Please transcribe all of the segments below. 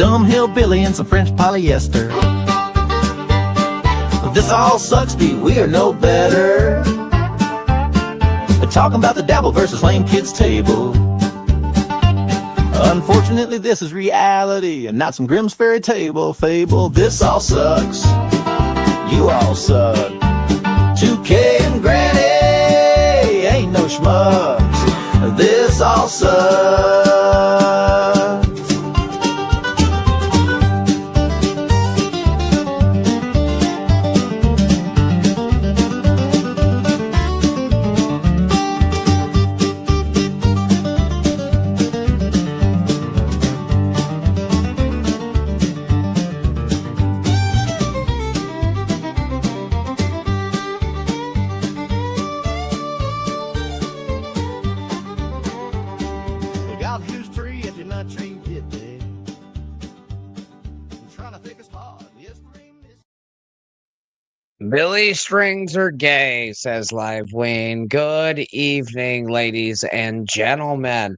dumb hillbilly and some French polyester. This all sucks, B, we are no better. Talking about the dabble versus lame kids table. Unfortunately, this is reality and not some Grimm's fairy tale fable. This all sucks. You all suck. 2K and Granny ain't no schmucks. This all sucks. Billy Strings are gay, says Live Wayne. Good evening, ladies and gentlemen.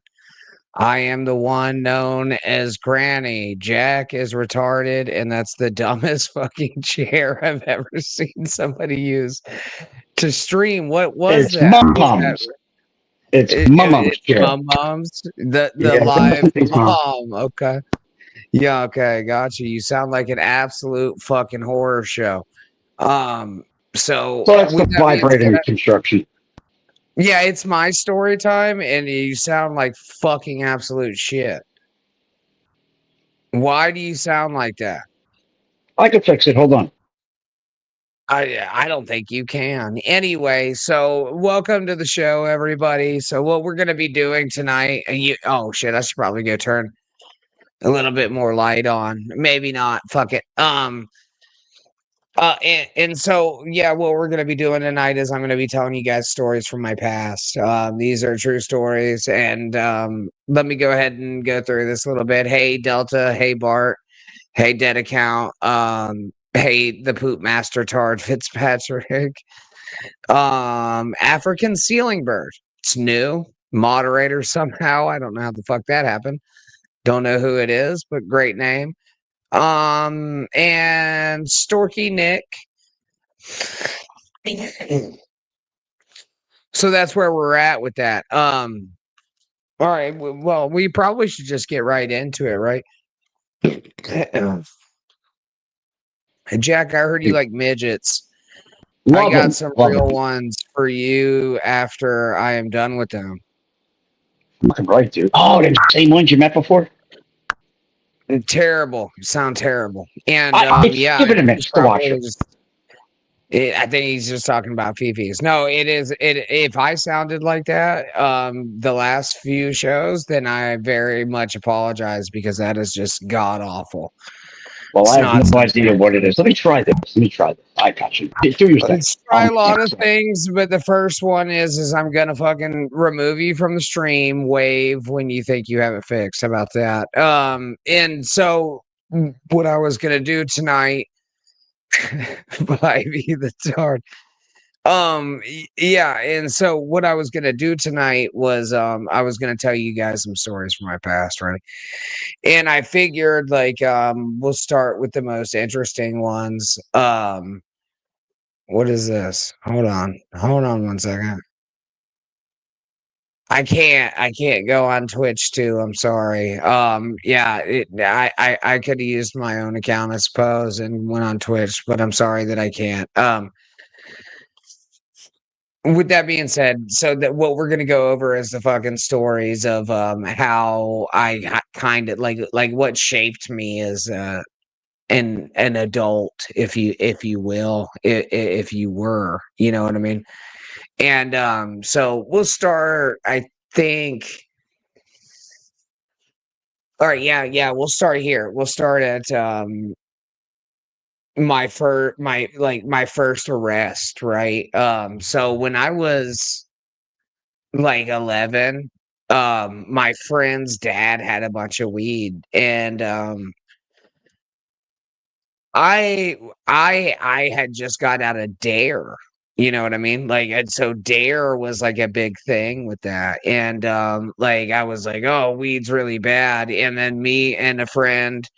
I am the one known as Granny. Jack is retarded, and that's the dumbest fucking chair I've ever seen somebody use to stream. What was it's that? Mom's. It's Mom's chair. Mom's? The live mom. Okay. Yeah, okay, gotcha. You sound like an absolute fucking horror show. So that's the vibrating construction. Yeah, it's my story time, and you sound like fucking absolute shit. Why do you sound like that? I can fix it. Hold on. I don't think you can. Anyway, so welcome to the show, everybody. So what we're gonna be doing tonight, oh shit, I should probably go turn a little bit more light on. Maybe not. Fuck it. And so, yeah, what we're going to be doing tonight is I'm going to be telling you guys stories from my past. These are true stories. And let me go ahead and go through this a little bit. Hey, Delta. Hey, Bart. Hey, Dead Account. Hey, the Poop Master Tard Fitzpatrick. African Ceiling Bird. It's new. Moderator somehow. I don't know how the fuck that happened. Don't know who it is, but great name. And Storky Nick. So that's where we're at with that. All right. Well, we probably should just get right into it, right? Jack, I heard you like midgets. I got some real ones for you after I am done with them. Fucking right, dude. Oh, the same ones you met before? Terrible. You sound terrible. And yeah, give it a minute to watch it. I think he's just talking about Fifi's. No, it is. If I sounded like that, the last few shows, then I very much apologize because that is just god awful. Well, I have no idea what it is. Let me try this. I got you. Do your thing. Let's try a lot of things, but the first one is I'm gonna fucking remove you from the stream. Wave when you think you have it fixed. How about that? And so what I was gonna do tonight, Ivy the Tard. Yeah, and so what I was gonna do tonight was I was gonna tell you guys some stories from my past, right? And I figured like we'll start with the most interesting ones. What is this? Hold on 1 second. I can't go on Twitch too. I'm sorry. Yeah, I could have used my own account, I suppose, and went on Twitch, but I'm sorry that I can't. With that being said, so that what we're gonna go over is the fucking stories of how I kind of like what shaped me as an adult, if you will, if you were, you know what I mean. And so we'll start. I think. All right, yeah, we'll start here. We'll start at my first arrest, right? So when I was like 11, my friend's dad had a bunch of weed, and I had just got out of Dare. You know what I mean? Like, and so Dare was like a big thing with that. And like I was like, oh, weed's really bad. And then me and a friend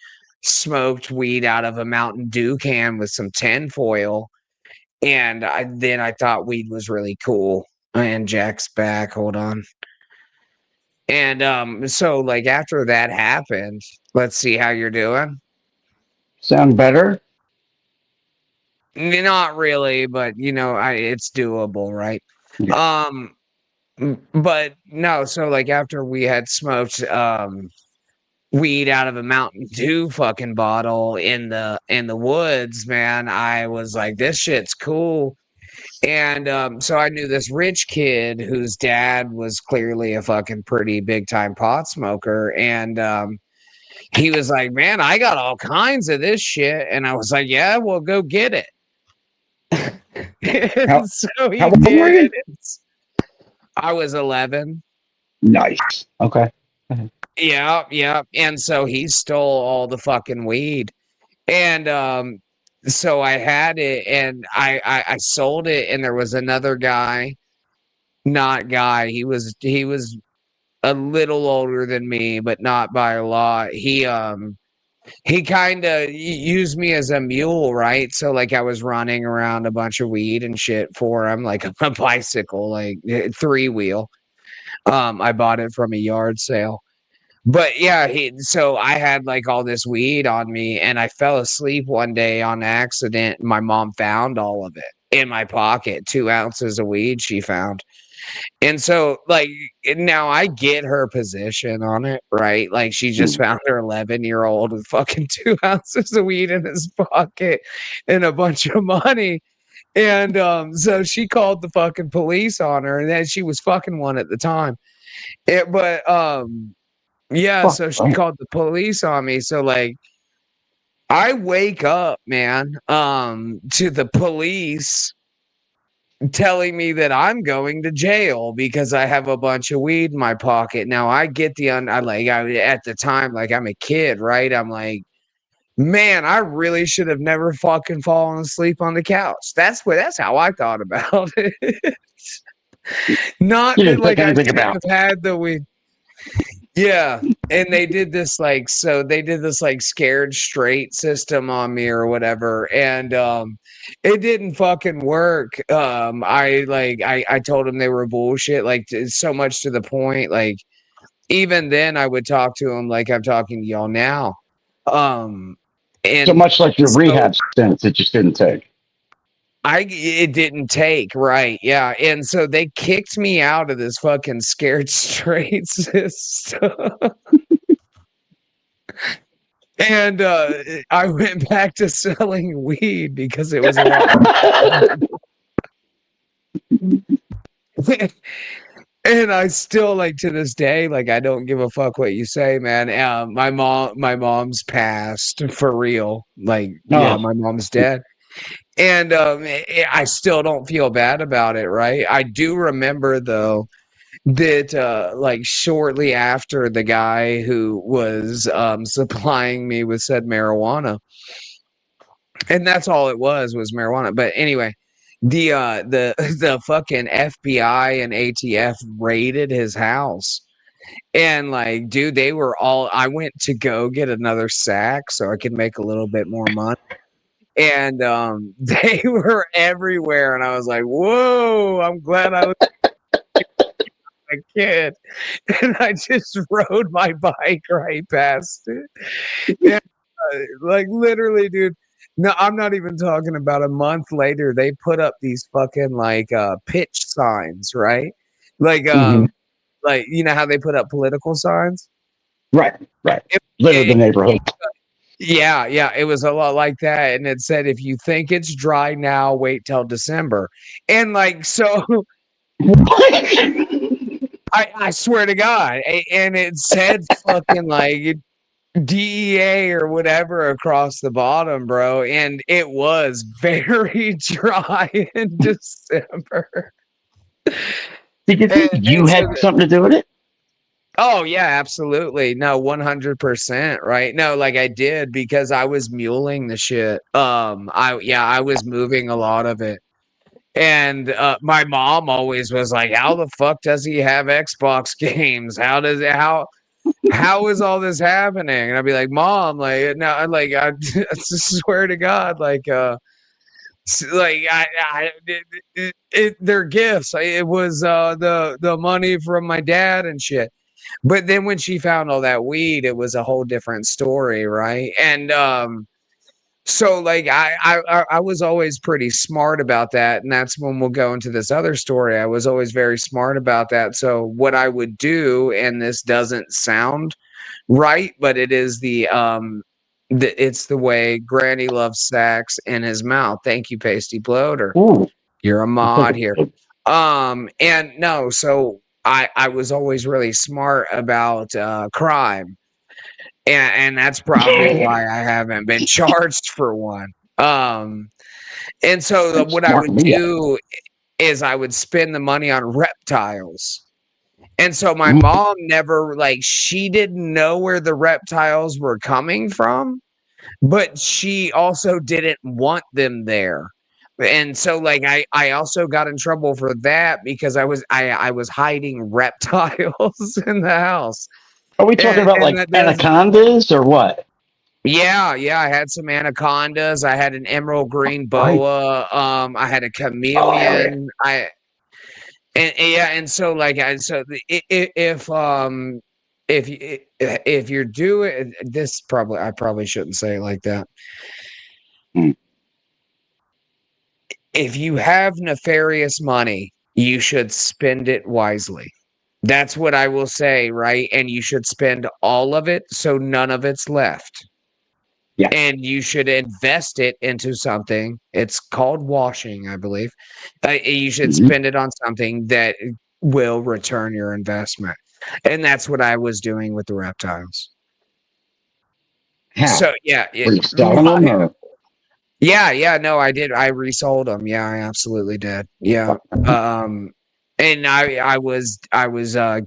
smoked weed out of a Mountain Dew can with some tinfoil. And then I thought weed was really cool. And Jack's back. Hold on. And so like after that happened, let's see how you're doing. Sound better? Not really, but it's doable, right? Yeah. But no, so like after we had smoked weed out of a Mountain Dew fucking bottle in the woods, man, I was like, this shit's cool. And so I knew this rich kid whose dad was clearly a fucking pretty big time pot smoker. And he was like, man, I got all kinds of this shit. And I was like, yeah, well, go get it. So he how old did were you? it. I was 11. Nice. Okay. Yeah. And so he stole all the fucking weed. And so I had it and I sold it, and there was another guy, he was a little older than me, but not by a lot. He kind of used me as a mule, right? So like I was running around a bunch of weed and shit for him, like a bicycle, like 3-wheel. I bought it from a yard sale. But yeah, so I had like all this weed on me, and I fell asleep one day on accident. My mom found all of it in my pocket, 2 ounces of weed she found. And so like now I get her position on it, right? Like she just found her 11-year-old with fucking 2 ounces of weed in his pocket and a bunch of money. And so she called the fucking police on her, and then she was fucking one at the time. Yeah, so she called the police on me. So like I wake up, man, to the police telling me that I'm going to jail because I have a bunch of weed in my pocket. Now I get at the time, like I'm a kid, right? I'm like, man, I really should have never fucking fallen asleep on the couch. That's how I thought about it. Not that like I should have had the weed. Yeah, and they did this like scared straight system on me or whatever, and it didn't fucking work. I told them they were bullshit, like so much to the point, like even then I would talk to them like I'm talking to y'all now. And so much like your rehab stints, it just didn't take. It didn't take, right? Yeah, and so they kicked me out of this fucking scared straight system. And I went back to selling weed because it was a lot. And I still, like, to this day, like, I don't give a fuck what you say, man. My mom's passed for real. Like, yeah, my mom's dead. And I still don't feel bad about it, right? I do remember, though, that like shortly after the guy who was supplying me with said marijuana, and that's all it was marijuana. But anyway, the fucking FBI and ATF raided his house. And like, dude, I went to go get another sack so I could make a little bit more money. And they were everywhere, and I was like, whoa, I'm glad I was a kid. And I just rode my bike right past it. And, like, literally, dude, no, I'm not even talking about a month later, they put up these fucking like pitch signs, right? Like like, you know how they put up political signs? Right. Litter the neighborhood. Yeah, it was a lot like that. And it said, if you think it's dry now, wait till December. And like, so I swear to God. And it said fucking like DEA or whatever across the bottom, bro. And it was very dry in December. Did you think you had something to do with it? Oh yeah, absolutely. No, 100%. Right. No, like I did because I was muling the shit. I was moving a lot of it. And my mom always was like, how the fuck does he have Xbox games? how is all this happening? And I'd be like, Mom, like, no, like, I swear to God, like, they're gifts. It was the money from my dad and shit. But then when she found all that weed, it was a whole different story, right? And so like I was always pretty smart about that, and that's when we'll go into this other story. I was always very smart about that. So what I would do, and this doesn't sound right, but it is it's the way Granny loves sex in his mouth. Thank you, Pasty Bloater. Ooh. You're a mod here. And no, so I was always really smart about crime. And that's probably why I haven't been charged for one. And so what I would do is I would spend the money on reptiles. And so my mom never, like, she didn't know where the reptiles were coming from, but she also didn't want them there. And so like I also got in trouble for that because I was hiding reptiles in the house. Are we talking about like anacondas or what? Yeah, I had some anacondas. I had an emerald green boa. I had a chameleon. And so like if you're doing this, I probably shouldn't say it like that. If you have nefarious money, you should spend it wisely. That's what I will say, right? And you should spend all of it so none of it's left. Yeah. And you should invest it into something. It's called washing, I believe. You should spend it on something that will return your investment. And that's what I was doing with the reptiles. How? So, yeah. Were you selling them or? Yeah, no, I did. I resold them. Yeah, I absolutely did. Yeah. And I was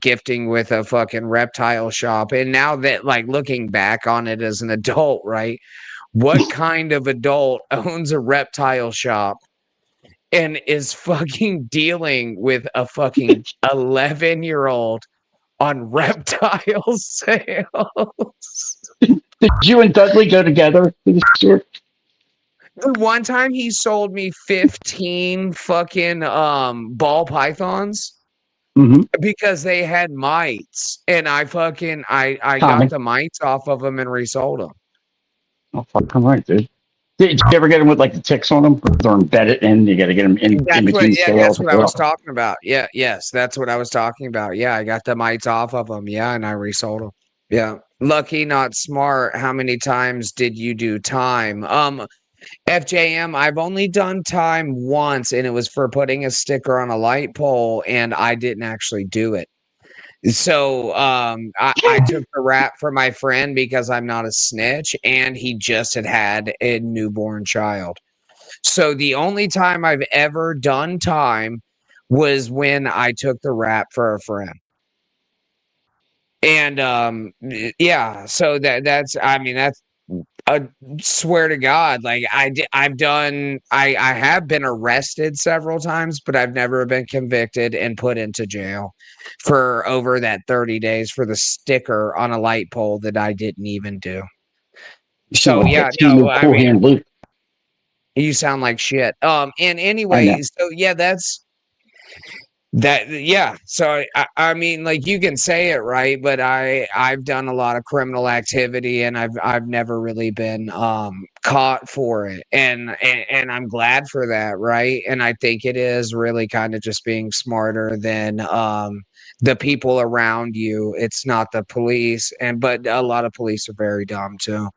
gifting with a fucking reptile shop. And now that, like, looking back on it as an adult, right? What kind of adult owns a reptile shop and is fucking dealing with a fucking 11-year-old on reptile sales? Did you and Dudley go together to the store? One time he sold me 15 fucking ball pythons because they had mites, and I got the mites off of them and resold them. Oh, fucking right, dude. Did you ever get them with like the ticks on them? They're embedded in. You got to get them in between scales. That's what I was talking about. Yes, that's what I was talking about. Yeah, I got the mites off of them. Yeah, and I resold them. Yeah, lucky, not smart. How many times did you do time? FJM, I've only done time once, and it was for putting a sticker on a light pole, and I didn't actually do it. So I took the rap for my friend because I'm not a snitch, and he just had a newborn child. So the only time I've ever done time was when I took the rap for a friend. And yeah, so that's I swear to God, like I have been arrested several times, but I've never been convicted and put into jail for over that 30 days for the sticker on a light pole that I didn't even do. So yeah, no, I mean, you sound like shit. And anyway, so yeah, that's that. Yeah, so I mean, like, you can say it, right, but I've done a lot of criminal activity, and I've never really been caught for it, and I'm glad for that, right? And I think it is really kind of just being smarter than the people around you. It's not the police, but a lot of police are very dumb too.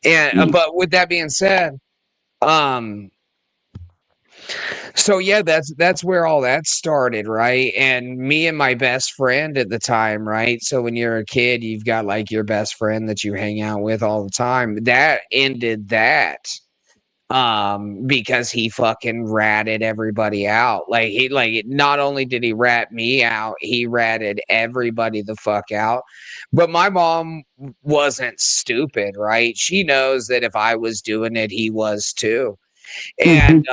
And but with that being said, so yeah, that's where all that started, right? And me and my best friend at the time, right? So when you're a kid, you've got like your best friend that you hang out with all the time. That ended that because he fucking ratted everybody out. Like, not only did he rat me out, he ratted everybody the fuck out. But my mom wasn't stupid, right? She knows that if I was doing it, he was too. And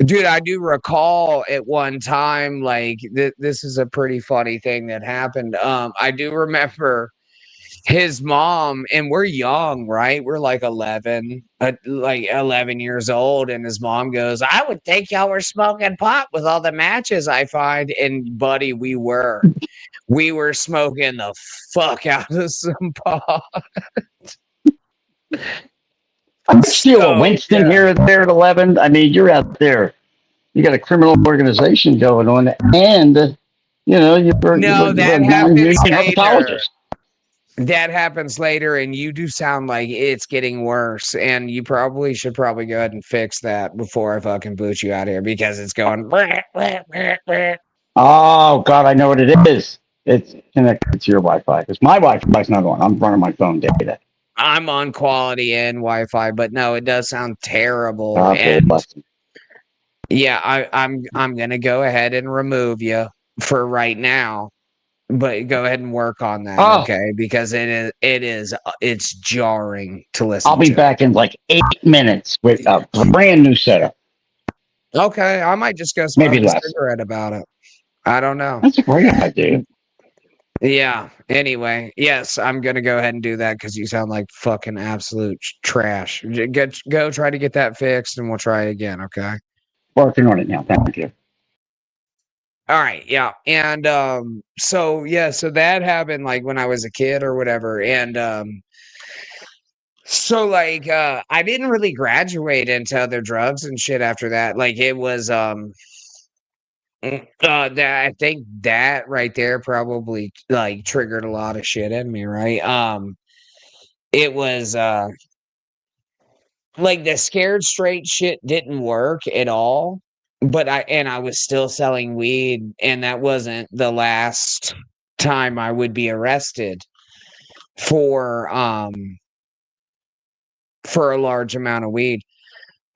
Dude, I do recall at one time, like this is a pretty funny thing that happened. I do remember his mom, and we're young, right? We're like 11 years old, and his mom goes, "I would think y'all were smoking pot with all the matches I find." And buddy, we were smoking the fuck out of some pot. I'm still a So Winston yeah. here and there at 11. I mean, you're out there. You got a criminal organization going on, and No, you're a that non-union happens later. herpetologist. That happens later, and you do sound like it's getting worse, and you probably should go ahead and fix that before I fucking boot you out here because it's going. Oh God, I know what it is. It's connected to your Wi-Fi because my Wi-Fi is not on. I'm running my phone data. I'm on quality and Wi-Fi, but no, it does sound terrible. Okay, And busted. yeah, I'm gonna go ahead and remove you for right now, but go ahead and work on that, Oh, okay? Because it's jarring to I'll listen be to. back in like 8 minutes with a brand new setup. Okay, I might just go smoke Maybe a less. cigarette about it. I don't know. That's a great idea. Yeah. Anyway, yes, I'm gonna go ahead and do that because you sound like fucking absolute trash. Go try to get that fixed, and we'll try again. Okay. Working on it now. Thank you. All right. Yeah. And so yeah, so that happened like when I was a kid or whatever, and so like I didn't really graduate into other drugs and shit after that. Like it was that I think that right there probably like triggered a lot of shit in me, right? It was like the scared straight shit didn't work at all, but I was still selling weed, and that wasn't the last time I would be arrested for for a large amount of weed.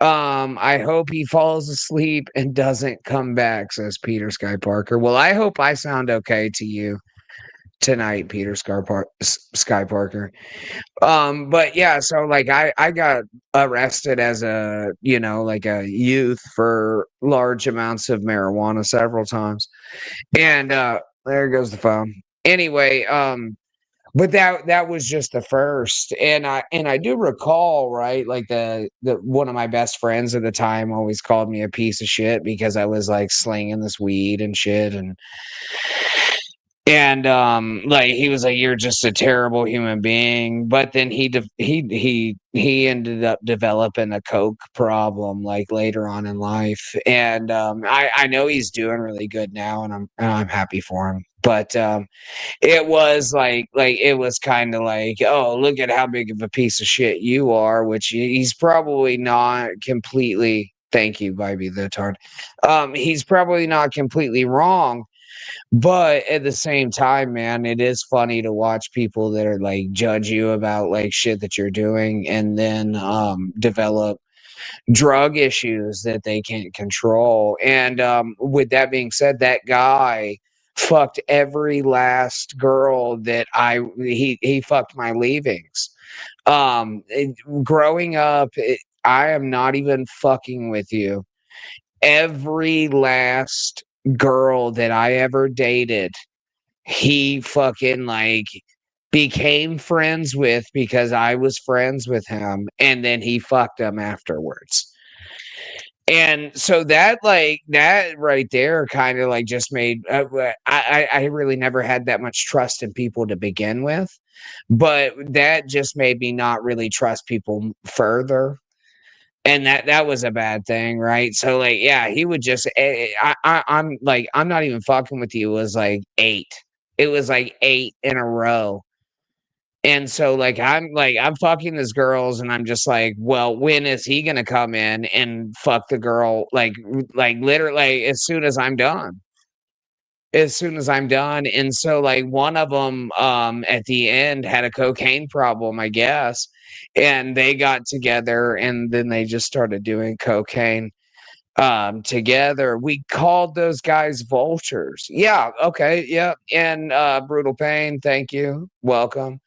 I hope he falls asleep and doesn't come back, says Peter Sky Parker. Well, I hope I sound okay to you tonight, Peter Sky Parker. But yeah, so like I got arrested as like a youth for large amounts of marijuana several times. And there goes the phone. Anyway, but that was just the first. And I do recall, right, like the one of my best friends at the time always called me a piece of shit because I was like slinging this weed and shit, and like he was like, "You're just a terrible human being." But then he ended up developing a coke problem like later on in life, and I know he's doing really good now, and I'm happy for him. But it was like it was kind of like, oh, look at how big of a piece of shit you are, which he's probably not completely. Thank you, Bobby the Tard. He's probably not completely wrong, but at the same time, man, it is funny to watch people that are like judge you about like shit that you're doing and then develop drug issues that they can't control. And with that being said, that guy fucked every last girl that he fucked my leavings. Growing up, I am not even fucking with you. Every last girl that I ever dated, he fucking like became friends with because I was friends with him, and then he fucked them afterwards. And so that like that right there kind of like just made I really never had that much trust in people to begin with, but that just made me not really trust people further, and that was a bad thing, right? So like yeah, he would just I'm like, I'm not even fucking with you, it was like 8. It was like 8 in a row. And so I'm fucking these girls, and I'm just like, well, when is he gonna come in and fuck the girl like literally as soon as I'm done? As soon as I'm done. And so like one of them at the end had a cocaine problem, I guess. And they got together, and then they just started doing cocaine together. We called those guys vultures. Yeah, okay, yeah. And Brutal Pain, thank you. Welcome.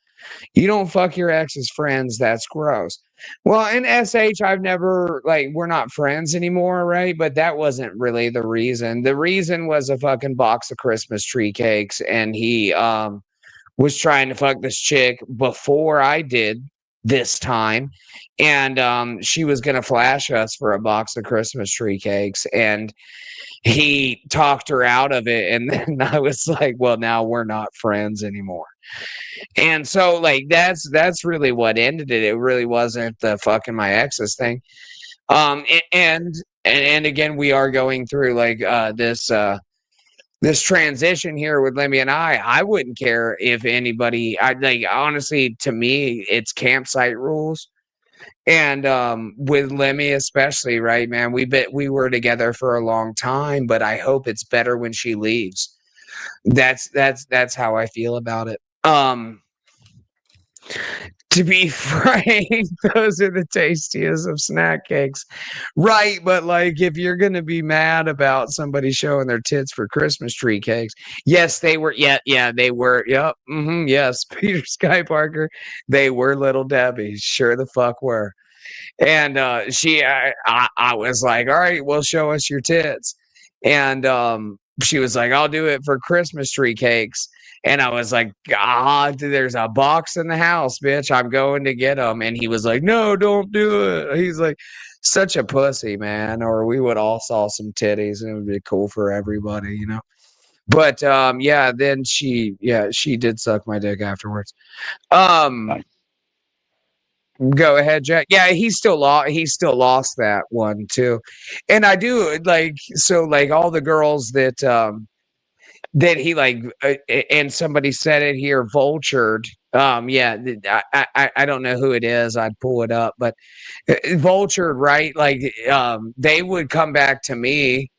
You don't fuck your ex's friends. That's gross. Well, in SH, I've never, like, we're not friends anymore, right? But that wasn't really the reason. The reason was a fucking box of Christmas tree cakes, and he was trying to fuck this chick before I did this time. And she was gonna flash us for a box of Christmas tree cakes, and he talked her out of it. And then I was like, well, now we're not friends anymore. And so, like, that's really what ended it. It really wasn't the fucking my exes thing. And again, we are going through like this transition here with Lemmy and I wouldn't care if anybody, I like, honestly, to me, it's campsite rules. And with Lemmy especially, right, man, we were together for a long time, but I hope it's better when she leaves. That's how I feel about it. To be frank, those are the tastiest of snack cakes. Right, but like if you're gonna be mad about somebody showing their tits for Christmas tree cakes, yes, they were. Yeah, they were. Yep. Yes, Peter Sky Parker, they were Little Debbie. Sure the fuck were. And I was like, all right, well, show us your tits. And she was like, I'll do it for Christmas tree cakes. And I was like, God, there's a box in the house, bitch. I'm going to get them. And he was like, no, don't do it. He's like, such a pussy, man. Or we would all saw some titties and it would be cool for everybody, you know. But yeah, then she did suck my dick afterwards. Nice. Go ahead, Jack. Yeah, he still lost that one too. And I do like, so like all the girls that that he like and somebody said it here, vultured. Yeah, I don't know who it is. I'd pull it up, but vultured, right? Like they would come back to me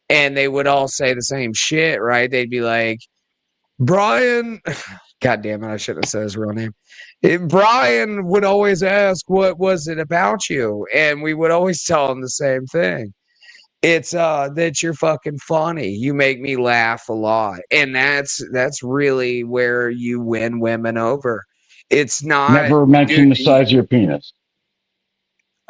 and they would all say the same shit, right? They'd be like, Brian, God damn it, I shouldn't have said his real name. Brian would always ask, what was it about you? And we would always tell him the same thing. It's that you're fucking funny. You make me laugh a lot. And that's really where you win women over. It's not Never mention the size of your penis.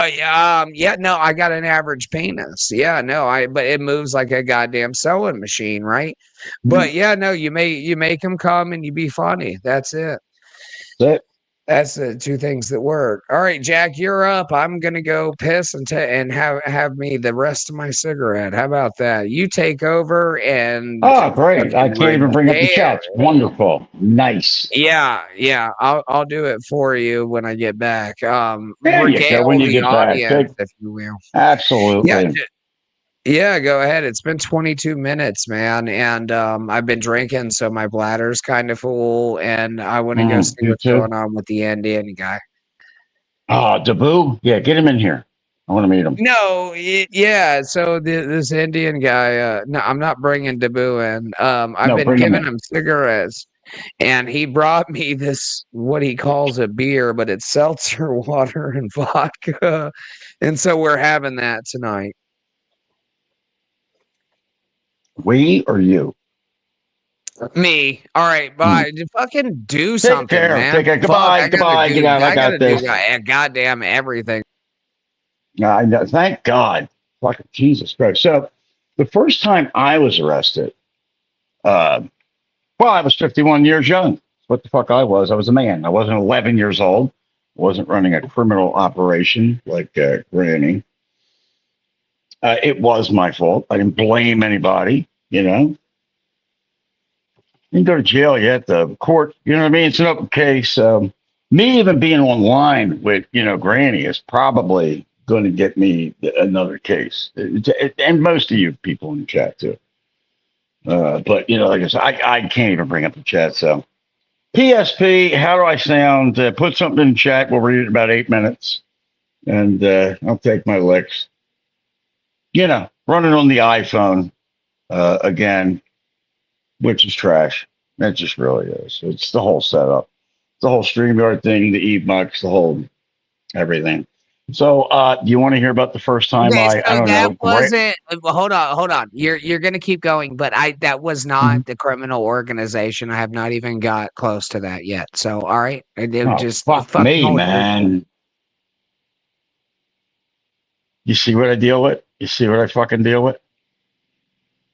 yeah, no, I got an average penis. Yeah, no, but it moves like a goddamn sewing machine, right? But yeah, no, you make them come and you be funny. That's it. That's it. That's the two things that work. All right, Jack, you're up. I'm gonna go piss and have me the rest of my cigarette. How about that? You take over and oh, great! I can't even bring up the chat. Wonderful, nice. Yeah. I'll do it for you when I get back. There you go. When you get back, if you will. Absolutely. Yeah, go ahead. It's been 22 minutes, man, and I've been drinking, so my bladder's kind of full, and I want to go see what's going on with the Indian guy. Oh, Dabu? Yeah, get him in here. I want to meet him. No, yeah. So this Indian guy, no, I'm not bringing Dabu in. I've been giving him cigarettes, and he brought me this what he calls a beer, but it's seltzer water and vodka, and so we're having that tonight. We or you? Me. All right, bye. Fucking do something, Take care. man. Take care. Goodbye. Goodbye. Get out. I got this. Goddamn everything. I know. Thank God. Fucking Jesus Christ. So, the first time I was arrested, well, I was 51 years young. What the fuck I was a man. I wasn't 11 years old. I wasn't running a criminal operation like Granny. It was my fault. I didn't blame anybody, you know. You didn't go to jail yet. The court, you know what I mean? It's an open case. Me even being online with, Granny is probably going to get me another case. And most of you people in the chat too. But, like I said, I can't even bring up the chat. So PSP, how do I sound? Put something in the chat. We'll read it in about 8 minutes. And I'll take my licks. Running on the iPhone again, which is trash. That just really is. It's the whole setup, the whole StreamYard thing, the eMux, the whole everything. So, do you want to hear about the first time Okay, I so don't that know, wasn't. Hold on, hold on. You're gonna keep going, but that was not the criminal organization. I have not even got close to that yet. So, all right, it oh, just fuck fucking me, hold your. man. You see what I deal with? You see what I fucking deal with?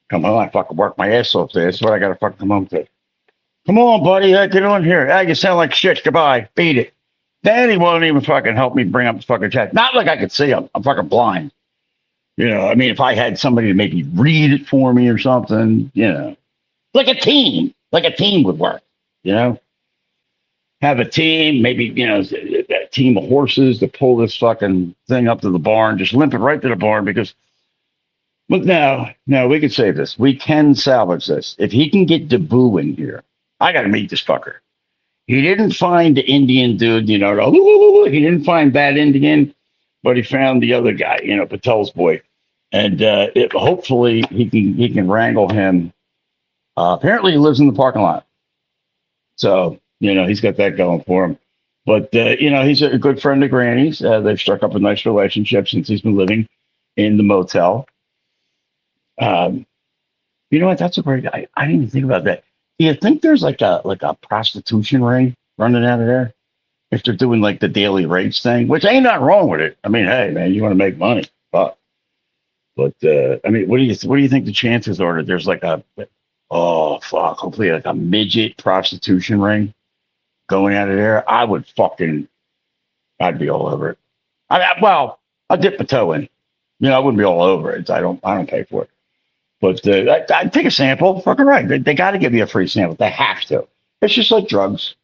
Come on, I fucking work my ass off there. That's what I got to fucking come home to. Come on, buddy. Get on here. You sound like shit. Goodbye. Beat it. Then he won't even fucking help me bring up the fucking chat. Not like I could see him. I'm fucking blind. I mean, if I had somebody to maybe read it for me or something, like a team would work, you know, have a team, maybe, a team of horses to pull this fucking thing up to the barn, just limp it right to the barn because, but no, we can save this. We can salvage this. If he can get Dabu in here, I got to meet this fucker. He didn't find the Indian dude, he didn't find that Indian, but he found the other guy, Patel's boy. And hopefully he can wrangle him. Apparently he lives in the parking lot. So, he's got that going for him. But, he's a good friend of Granny's. They've struck up a nice relationship since he's been living in the motel. You know what? That's a great. I didn't even think about that. Do you think there's like a prostitution ring running out of there? If they're doing like the daily rates thing, which ain't nothing wrong with it. I mean, hey man, you want to make money, but I mean, what do you think the chances are that there's like oh fuck, hopefully like a midget prostitution ring going out of there? I'd be all over it. Well, I'll dip my toe in. I wouldn't be all over it. I don't pay for it. But I'd take a sample. Fucking right. They got to give you a free sample. They have to. It's just like drugs.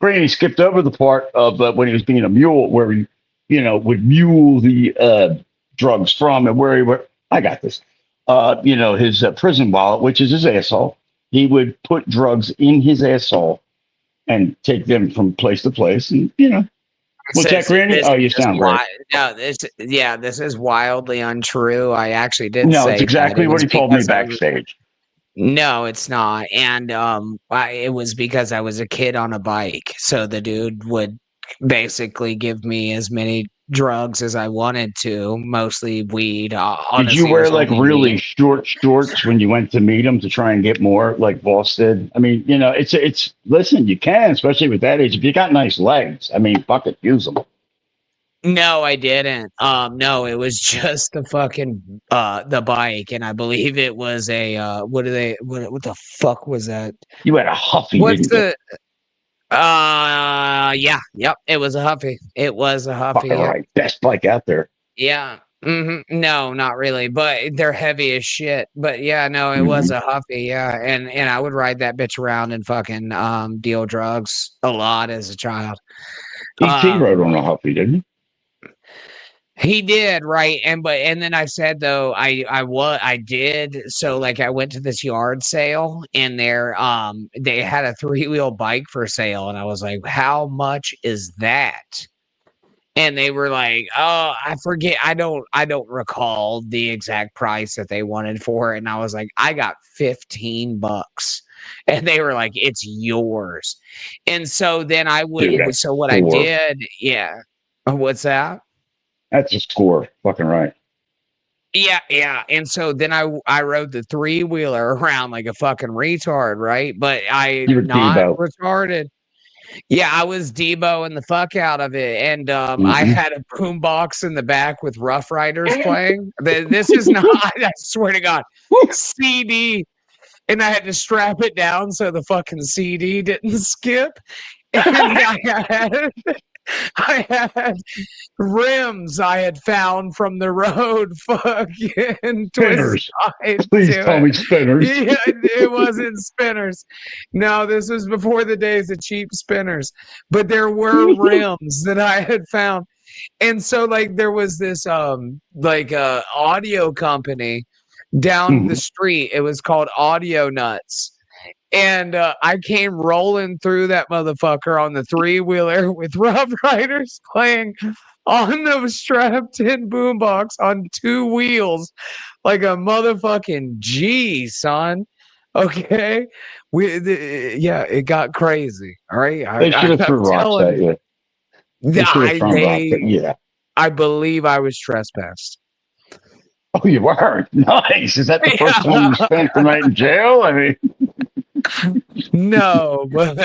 Granny skipped over the part of when he was being a mule, where he, would mule the drugs from and where he were. I got this. His prison wallet, which is his asshole. He would put drugs in his asshole and take them from place to place. And, what's that, Granny? Oh, you sound great. No, this is wildly untrue. I actually did No, say it's exactly what he told me backstage. No, it's not. And it was because I was a kid on a bike. So the dude would basically give me as many drugs as I wanted to, mostly weed. Did you wear like really short shorts when you went to meet him to try and get more like Voss did? I mean, it's listen, you can, especially with that age. If you got nice legs, I mean, fuck it, use them. No, I didn't. No, it was just the fucking the bike, and I believe it was a what the fuck was that? You had a Huffy, What's didn't you? Yeah, yep, it was a Huffy. It was a Huffy. Fucking right, best bike out there. Yeah. No, not really, but they're heavy as shit. But yeah, no, it was a Huffy. Yeah, and I would ride that bitch around and fucking deal drugs a lot as a child. E.T. rode on a Huffy, didn't he? He did, right? And then I said though, I did. So like I went to this yard sale and they had a 3-wheel bike for sale, and I was like, how much is that? And they were like, oh, I forget. I don't recall the exact price that they wanted for it. And I was like, I got $15. And they were like, it's yours. And so then I would, Dude, so what I did, yeah. What's that? That's a score. Fucking right. Yeah. And so then I rode the 3-wheeler around like a fucking retard, right? But I'm not retarded. Yeah, I was Deboing the fuck out of it. And I had a boombox in the back with Rough Riders playing. This is not, I swear to God, CD. And I had to strap it down so the fucking CD didn't skip. And I had rims I had found from the road, fucking spinners. Please tell me spinners. Yeah, it wasn't spinners. No, this was before the days of cheap spinners. But there were rims that I had found. And so like there was this audio company down the street. It was called Audio Nuts. And I came rolling through that motherfucker on the 3-wheeler with Rough Riders playing on the strapped-in boombox on 2 wheels like a motherfucking G, son. Okay? Yeah, it got crazy. All right? They should have threw rocks at you. They should have turned off, but yeah. I believe I was trespassed. Oh, you were? Nice. Is that the first time you spent the night in jail? I mean, No, but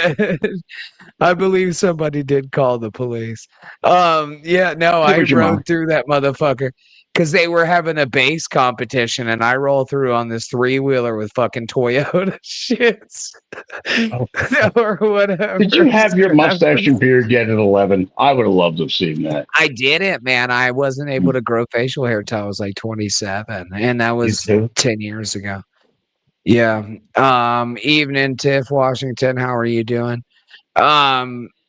I believe somebody did call the police. Yeah, no, I was your mom. rode through that motherfucker because they were having a bass competition, and I rolled through on this 3-wheeler with fucking Toyota shits or whatever. Did you have your mustache and beard yet at 11? I would have loved to have seen that. I didn't, man. I wasn't able to grow facial hair till I was like 27, and that was 10 years ago. Yeah. Evening, Tiff Washington. How are you doing?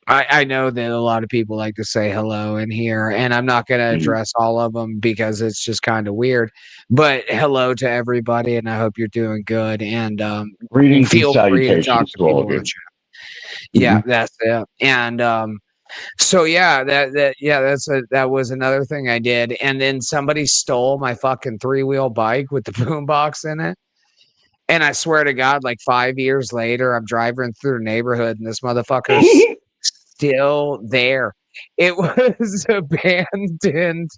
I know that a lot of people like to say hello in here, and I'm not going to address all of them because it's just kind of weird. But hello to everybody, and I hope you're doing good. And Greetings feel and free to talk salutations to to all people of you. in the chat. Yeah, that's it. And so yeah, that was another thing I did. And then somebody stole my fucking 3-wheel bike with the boombox in it. And I swear to God, like 5 years later, I'm driving through the neighborhood and this motherfucker's still there. It was abandoned.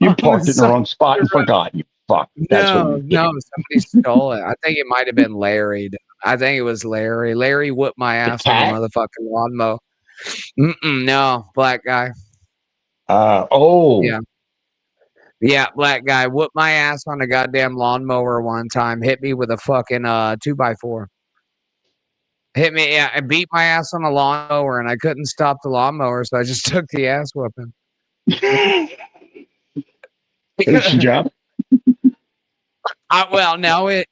You parked it in the wrong spot and forgot. You fuck. No, somebody stole it. I think it might have been Larry. I think it was Larry. Larry whooped my ass on the motherfucking lawnmower. No, black guy. Yeah, black guy whooped my ass on a goddamn lawnmower one time. Hit me with a fucking 2x4. Hit me, yeah. I beat my ass on a lawnmower, and I couldn't stop the lawnmower, so I just took the ass whooping. Finish the job. Well, no,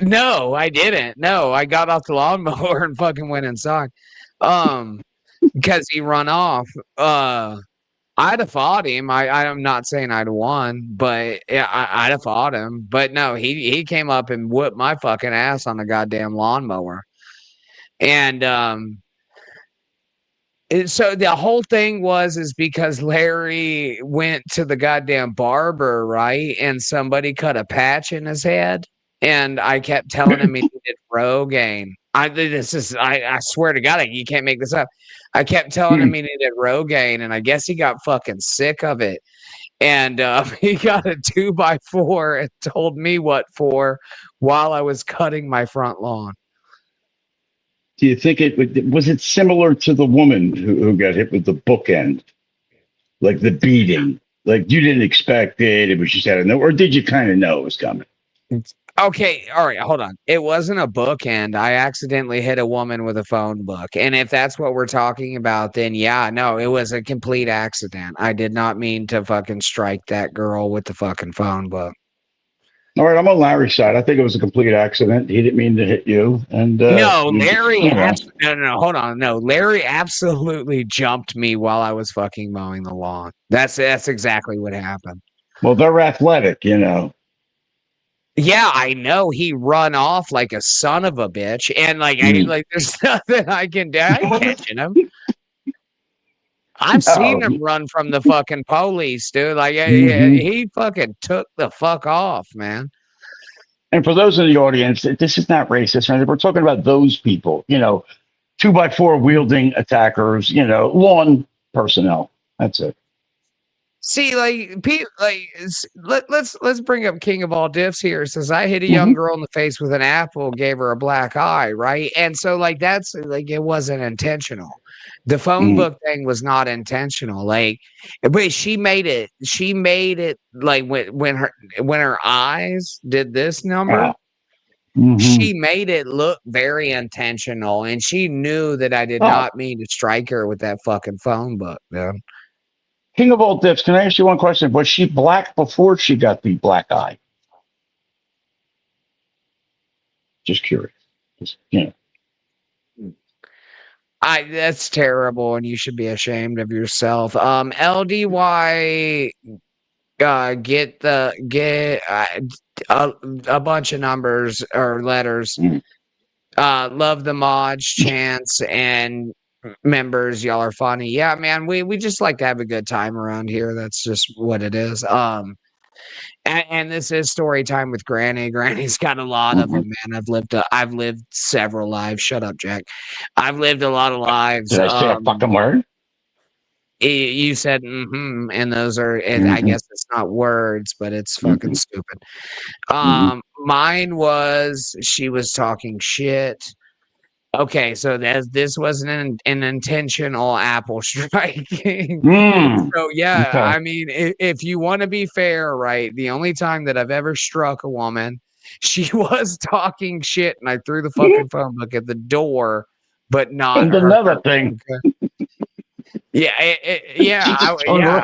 no, I didn't. No, I got off the lawnmower and fucking went inside. Because he run off. I'd have fought him. I'm not saying I'd have won, but yeah, I'd have fought him. But no, he came up and whooped my fucking ass on the goddamn lawnmower. And so the whole thing is because Larry went to the goddamn barber, right? And somebody cut a patch in his head. And I kept telling him he needed Rogaine. I swear to God, you can't make this up. I kept telling him he needed Rogaine, and I guess he got fucking sick of it. And he got a 2x4 and told me what for while I was cutting my front lawn. Do you think was it similar to the woman who got hit with the bookend? Like the beating? Like you didn't expect it, it was just out of nowhere, or did you kind of know it was coming? Okay, all right, hold on. It wasn't a bookend. I accidentally hit a woman with a phone book. And if that's what we're talking about, then yeah, no, it was a complete accident. I did not mean to fucking strike that girl with the fucking phone book. All right, I'm on Larry's side. I think it was a complete accident. He didn't mean to hit you. And no, Larry, no, hold on. No, Larry absolutely jumped me while I was fucking mowing the lawn. That's exactly what happened. Well, they're athletic, you know. Yeah, I know. He run off like a son of a bitch, and there's nothing I can do. I ain't catching him. I've seen him run from the fucking police, dude. Like he fucking took the fuck off, man. And for those in the audience, this is not racist. Right? We're talking about those people, 2x4 wielding attackers, lawn personnel. That's it. See, let's bring up King of all diffs here. It says I hit a young girl in the face with an apple, gave her a black eye, right? And so that's it wasn't intentional. The phone book thing was not intentional. But she made it. She made it like when her eyes did this number. She made it look very intentional, and she knew that I did not mean to strike her with that fucking phone book, man. King of all diffs, can I ask you one question? Was she black before she got the black eye? Just curious. That's terrible, and you should be ashamed of yourself. LDY, get a bunch of numbers or letters. Love the mods, chants, and members. Y'all are funny. Yeah, man, we just like to have a good time around here. That's just what it is. And this is story time with Granny. Granny's got a lot of them, man. I've lived several lives. Shut up, Jack. I've lived a lot of lives. Did I say a fucking word? You said mm-hmm, and those are, and I guess it's not words, but it's fucking stupid. Mine was she was talking shit. Okay, so this wasn't an intentional apple striking. So yeah, Okay. I mean, if you want to be fair, right? The only time that I've ever struck a woman, she was talking shit, and I threw the fucking phone book at the door, but not And her. another thing. Okay. Yeah, yeah, She just turned around.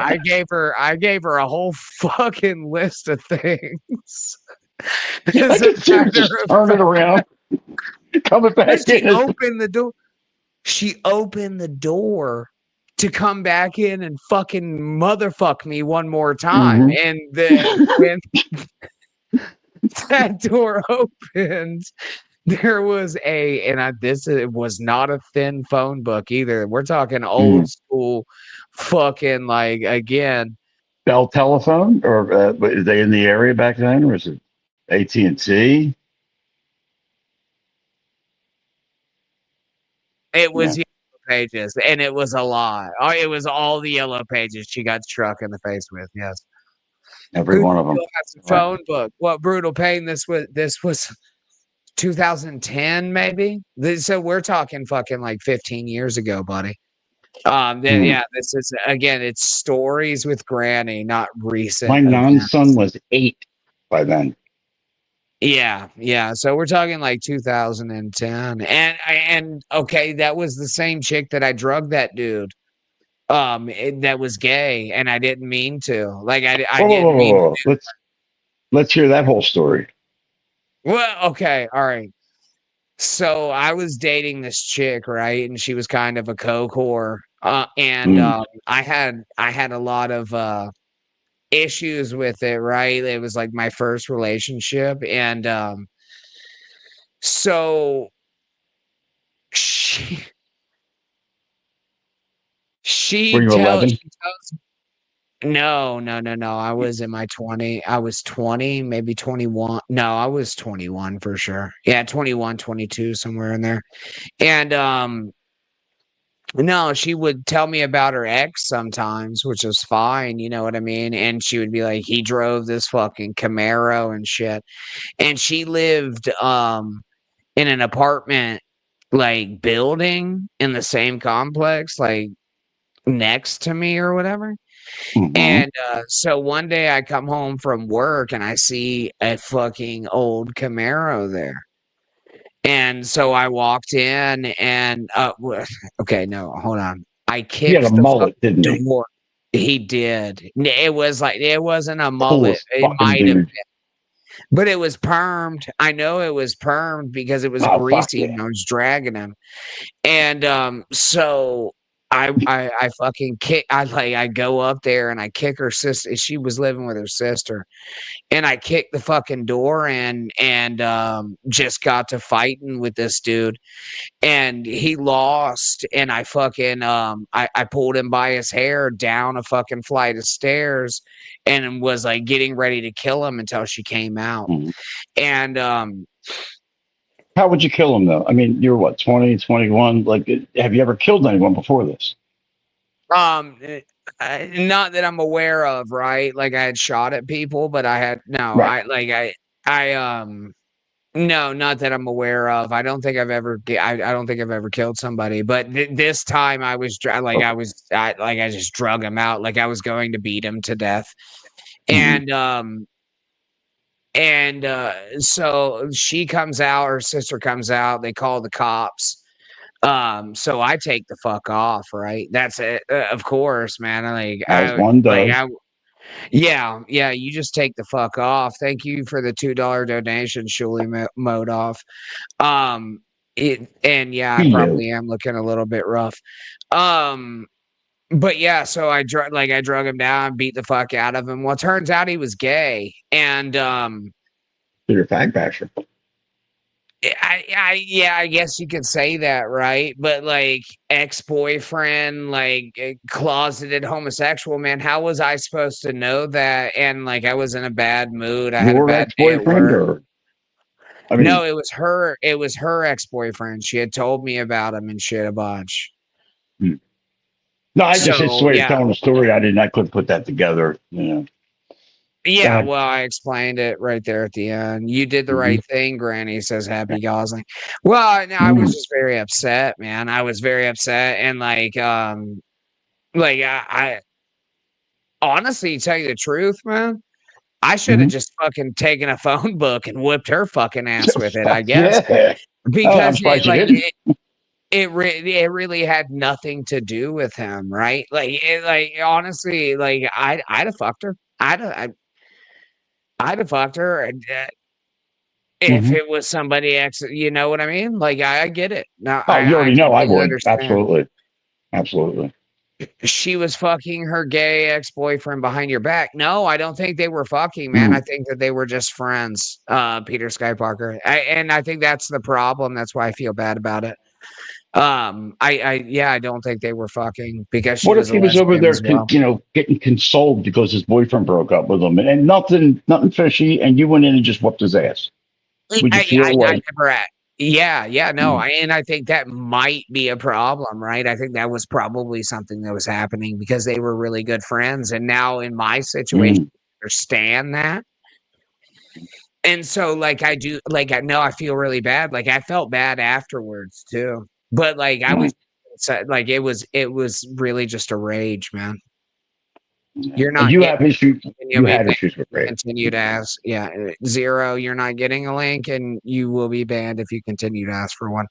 I gave her a whole fucking list of things. I can see her just turn it around, coming back She in. opened the door. She opened the door to come back in and fucking motherfuck me one more time. And then when that door opened, there was it was not a thin phone book either. We're talking old school fucking, like, again. Bell Telephone, or were they in the area back then, or was it AT&T? It was Yellow Pages, and it was a lot. Oh, it was all the Yellow Pages she got struck in the face with. Yes, Every one of them. has a phone book. What Brutal Pain? This was 2010, maybe. So we're talking fucking like 15 years ago, buddy. Yeah, this is, again, it's stories with Granny, not recent. My non-son was 8 by then. Yeah. So we're talking like 2010, and okay, that was the same chick that I drugged that dude. That was gay, and I didn't mean to. Like I didn't mean to. Let's hear that whole story. Well, okay, all right. So I was dating this chick, right, and she was kind of a coke whore. And I had a lot of issues with it, right? It was like my first relationship, and so she Were you 11? No. I was in my 20. I was 20, maybe 21. No, I was 21 for sure. Yeah, 21, 22, somewhere in there. And no, she would tell me about her ex sometimes, which was fine, you know what I mean? And she would be like, he drove this fucking Camaro and shit. And she lived in an apartment like building in the same complex, like next to me or whatever. And so one day I come home from work and I see a fucking old Camaro there. And so I walked in and okay, no, hold on. I kicked He had a mullet, didn't he? door. He did. It wasn't a mullet. It might have been. But it was permed. I know it was permed because it was greasy and I was dragging him. And so I fucking kick. I go up there and I kick her sister. She was living with her sister, and I kicked the fucking door in and just got to fighting with this dude, and he lost. And I fucking I pulled him by his hair down a fucking flight of stairs, and was like getting ready to kill him until she came out. And how would you kill him, though? I mean, you're what, 20, 21? Like, have you ever killed anyone before this? Not that I'm aware of, right? Like I had shot at people, but I had no. Right. No, not that I'm aware of. I don't think I've ever. I don't think I've ever killed somebody. But this time, I was I just drug him out, like I was going to beat him to death, and so she comes out, her sister comes out, they call the cops. So I take the fuck off, right? That's it. Of course, man. As one does. Yeah, you just take the fuck off. Thank you for the $2 donation, Shuli Modoff. I probably am looking a little bit rough. But yeah, so I drug him down, beat the fuck out of him. Well, it turns out he was gay, and you're a fag basher. I guess you could say that, right? But like ex-boyfriend, like closeted homosexual, man. How was I supposed to know that? And like I was in a bad mood. I had a bad ex-boyfriend, or no, it was her. It was her ex-boyfriend. She had told me about him and shit a bunch. No, I just it's the So way you're yeah, telling the story. I couldn't put that together. yeah. God. Well, I explained it right there at the end. You did the right thing, Granny, says Happy Gosling. Well, no, I was Mm. just very upset, man. I was very upset, and I honestly, tell you the truth, man. I should have Mhm. just fucking taken a phone book and whipped her fucking ass with it, I Fuck guess, yeah. Oh, I'm because surprised you didn't. it really had nothing to do with him, right? Honestly, I'd have fucked her. I'd have fucked her, and if Mhm. it was somebody you know what I mean? Like, I get it. No, Oh, you I already know I completely would. understand. Absolutely. Absolutely. She was fucking her gay ex-boyfriend behind your back. No, I don't think they were fucking, man. I Mm. think that they were just friends, Peter Sky Parker. And I think that's the problem. That's why I feel bad about it. I don't think they were fucking because she What if was a he was over lesbian there, as well. getting consoled because his boyfriend broke up with him, and nothing fishy, and you went in and just whooped his ass? Would you feel I like? never yeah, no, Mm. and I think that might be a problem, right? I think that was probably something that was happening because they were really good friends, and now in my situation, Mm. I understand that. And so, I know I feel really bad, like, I felt bad afterwards too, but, like, I was Mm. like, it was really just a rage, man. Yeah. You're And not getting you continue me had issues with Ray. continue to ask. Yeah, 0, you're not getting a link, and you will be banned if you continue to ask for one.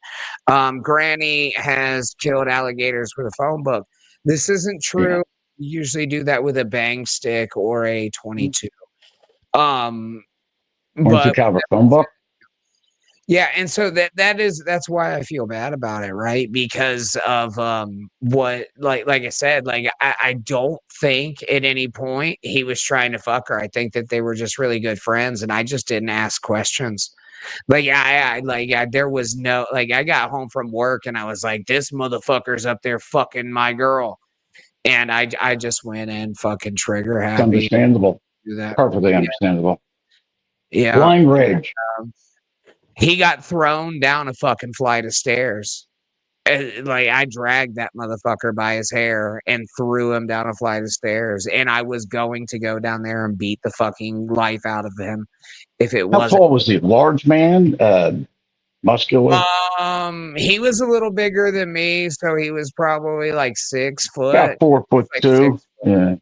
Granny has killed alligators with a phone book. This isn't Yeah. true. You usually do that with a bang stick or a 22. Um, 22 but caliber phone book. yeah, and so that's why I feel bad about it, right? Because of what like I said, I don't think at any point he was trying to fuck her. I think that they were just really good friends, and I just didn't ask questions. There was no I got home from work and I was like, this motherfucker's up there fucking my girl. And I just went in fucking trigger It's happy understandable. to do that. Perfectly Yeah. understandable. Yeah. Blind rage. He got thrown down a fucking flight of stairs. I dragged that motherfucker by his hair and threw him down a flight of stairs, and I was going to go down there and beat the fucking life out of him if it How wasn't. tall was he? Large man? Muscular? He was a little bigger than me, so he was probably like 6 foot. About 4'2". Like 6 foot.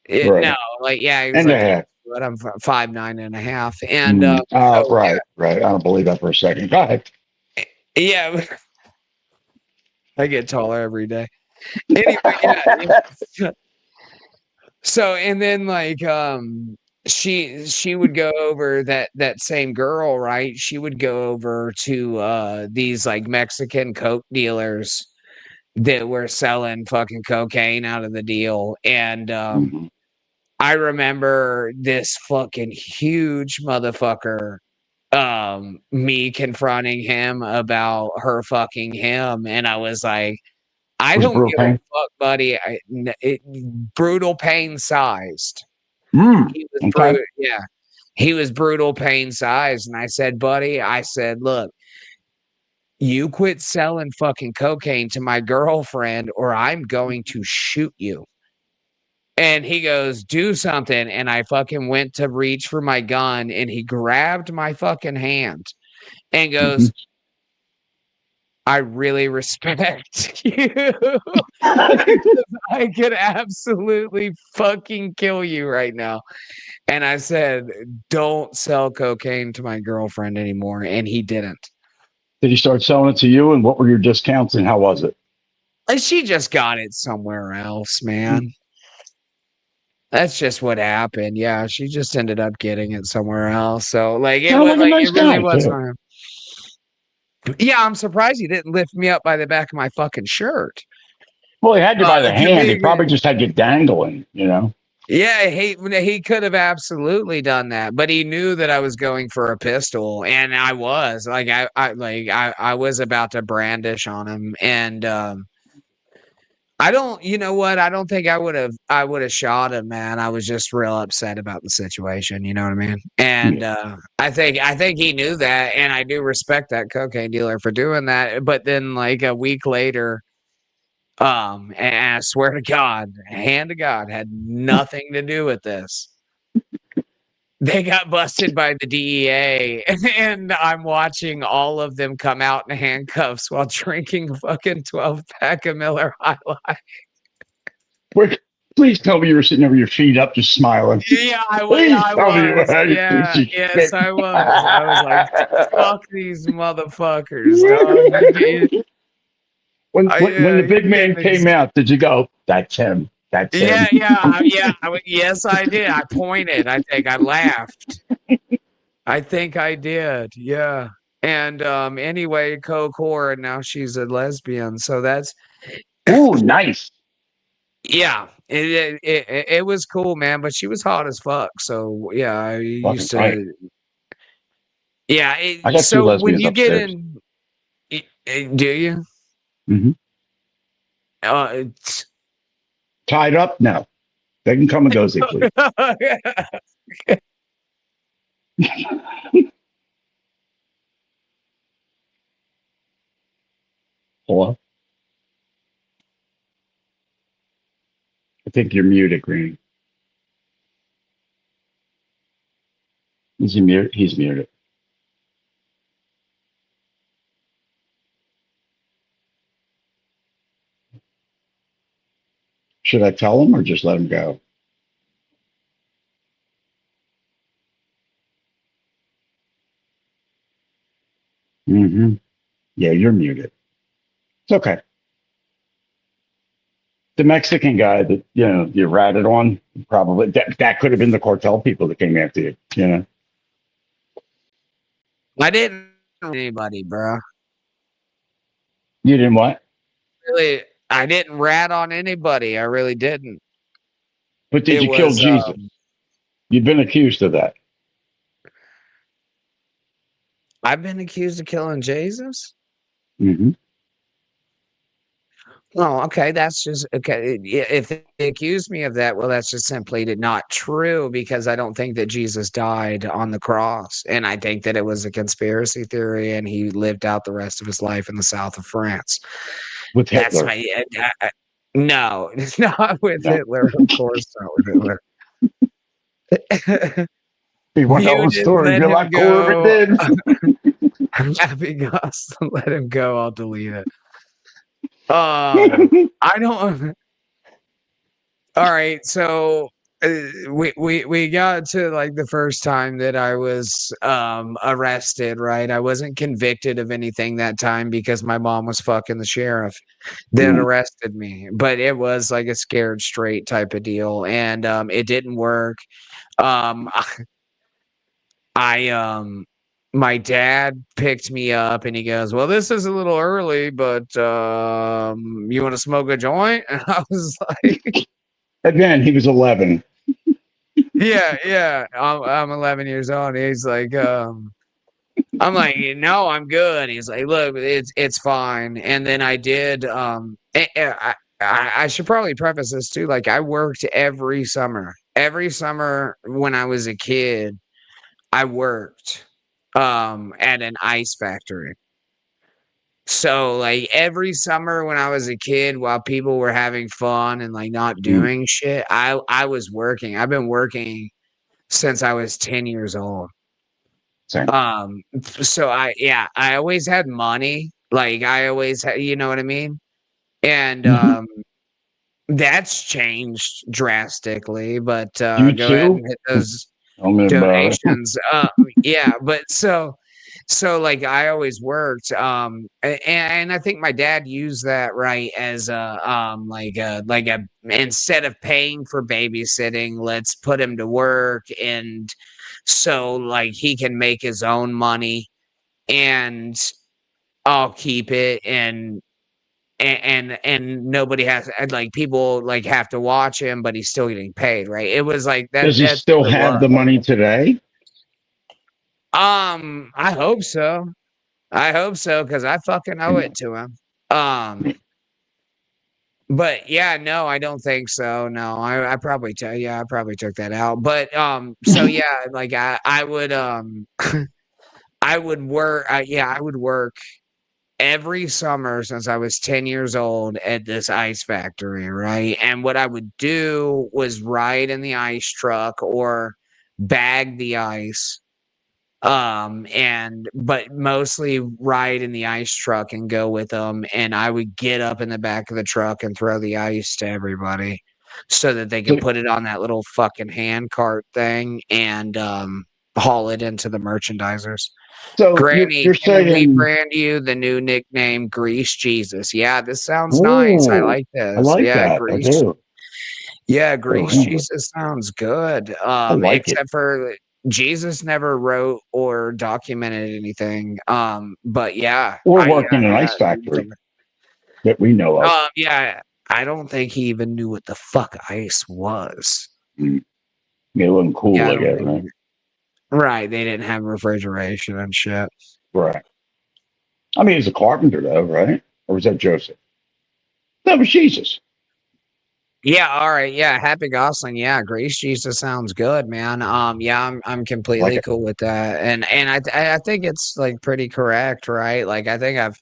Yeah. No, Right. yeah, he was And a like 6 half. foot. I'm 5'9.5", and Mm. so Right. Right. I don't believe that for a second. Go ahead. yeah, I get taller every day. Anyway, yeah. So and then she would go over that same girl, right? She would go over to these like Mexican coke dealers that were selling fucking cocaine out of the deal. And Mhm. I remember this fucking huge motherfucker me confronting him about her fucking him, and I was like, I Was it don't brutal give a pain? fuck, buddy. Brutal pain sized. Mm. He was Okay. brutal. Yeah. He was brutal pain sized. And I said, buddy, I said, look, you quit selling fucking cocaine to my girlfriend or I'm going to shoot you. And he goes, do something. And I fucking went to reach for my gun and he grabbed my fucking hand and Mhm. goes, I really respect you. I could absolutely fucking kill you right now. And I said, don't sell cocaine to my girlfriend anymore. And he didn't. Did he start selling it to you? And what were your discounts and how was it? And she just got it somewhere else, man. That's just what happened. Yeah, she just ended up getting it somewhere else. So Sound like a nice it really guy, was too. on him. Yeah, I'm surprised he didn't lift me up by the back of my fucking shirt. Well, he had you by the To hand. He be probably just had you dangling. Yeah, he could have absolutely done that, but he knew that I was going for a pistol, and I was I was about to brandish on him, and I don't, you know what? I don't think I would have shot him, man. I was just real upset about the situation. You know what I mean? And Yeah. I think he knew that, and I do respect that cocaine dealer for doing that. But then, like a week later, And I swear to God, hand to God, had nothing to do with this. They got busted by the DEA, and I'm watching all of them come out in handcuffs while drinking a fucking 12-pack of Miller High Life. Wait, please tell me you were sitting there with your feet up, just smiling. Yeah, Please I tell me you was. had your Yeah, piece of yes, shit. I was. I was like, fuck these motherfuckers, dog. When the big You man can't came out, did you go, that's him? That's him. yeah. Yes, I did. I pointed. I think I laughed. I think I did. Yeah. And anyway, Core, and now she's a lesbian. So that's Ooh, nice. yeah. It was cool, man. But she was hot as fuck. So yeah, I Fucking used right. to. Yeah. I got two So when lesbians you get upstairs. in, do you? Hmm. It's- Tied up? No. They can come and go as they please. Hello? I think you're muted, Green. Is he muted? He's muted. Should I tell him or just let him go? Hmm. Yeah, you're muted. It's okay. The Mexican guy that you ratted on, probably that could have been the cartel people that came after you. You know, I didn't anybody, bro. you didn't what? Really, I didn't rat on anybody. I really didn't. But did It you kill was Jesus? You've been accused of that. I've been accused of killing Jesus. Hmm. Oh, okay. That's just okay. If they accuse me of that, well, that's just simply not true because I don't think that Jesus died on the cross. And I think that it was a conspiracy theory and he lived out the rest of his life in the south of France. With That's Hitler. my no, it's not with No. Hitler. Of course not with Hitler. He went You tell the just story let just him like Corbin go. did. I'm happy Gus to let him go. I'll delete it. I don't. All right, so we got to like the first time that I was arrested, right? I wasn't convicted of anything that time because my mom was fucking the sheriff that Mm. arrested me. But it was like a scared straight type of deal, and it didn't work. Um, I my dad picked me up and he goes, "Well, this is a little early, but you want to smoke a joint?" And I was like, Again, he was 11. yeah. I'm 11 years old. He's like, I'm like, no, I'm good. He's like, look, it's fine. And then I did. I should probably preface this too. Like, I worked every summer. Every summer when I was a kid, I worked at an ice factory. So like every summer when I was a kid, while people were having fun and like not Mm. doing shit, I was working. I've been working since I was 10 years old. Same. So I always had money. Like I always had, you know what I mean? And Hmm. that's changed drastically, but You go ahead too? and hit those Tell me about it. donations. Yeah, but so like I always worked and I think my dad used that right as a like a instead of paying for babysitting, let's put him to work and so like he can make his own money and I'll keep it and nobody has like people like have to watch him but he's still getting paid, right? It was like that Does he that's still what it have was. the money today? I hope so. I hope so because I fucking owe it to him. But yeah, no, I don't think so. No, I probably I probably took that out. But so yeah, like I would I would work. Yeah, I would work every summer since I was 10 years old at this ice factory, right? And what I would do was ride in the ice truck or bag the ice. But mostly ride in the ice truck and go with them. And I would get up in the back of the truck and throw the ice to everybody so that they could put it on that little fucking hand cart thing and haul it into the merchandisers. So Granny, you're can we saying, brand you the new nickname Grease Jesus? Yeah, this sounds nice. I ooh, like I this. like Yeah, that. I Grease. do. Yeah, Oh, Grease really? Jesus sounds good. I like it. Except for Jesus never wrote or documented anything. But yeah, Or worked in an ice used factory him. that we know of. Yeah, I don't think he even knew what the fuck ice was. Mm. Yeah, it wasn't cool, Yeah, I I don't guess, think right? right. They didn't have refrigeration and shit. Right. I mean, he's a carpenter, though, right? Or was that Joseph? That was Jesus. Yeah, all right. Yeah, Happy Gosling. Yeah, Grace Jesus sounds good, man. Yeah, I'm Like completely it. cool with that, and I think it's like pretty correct, right? Like I think I've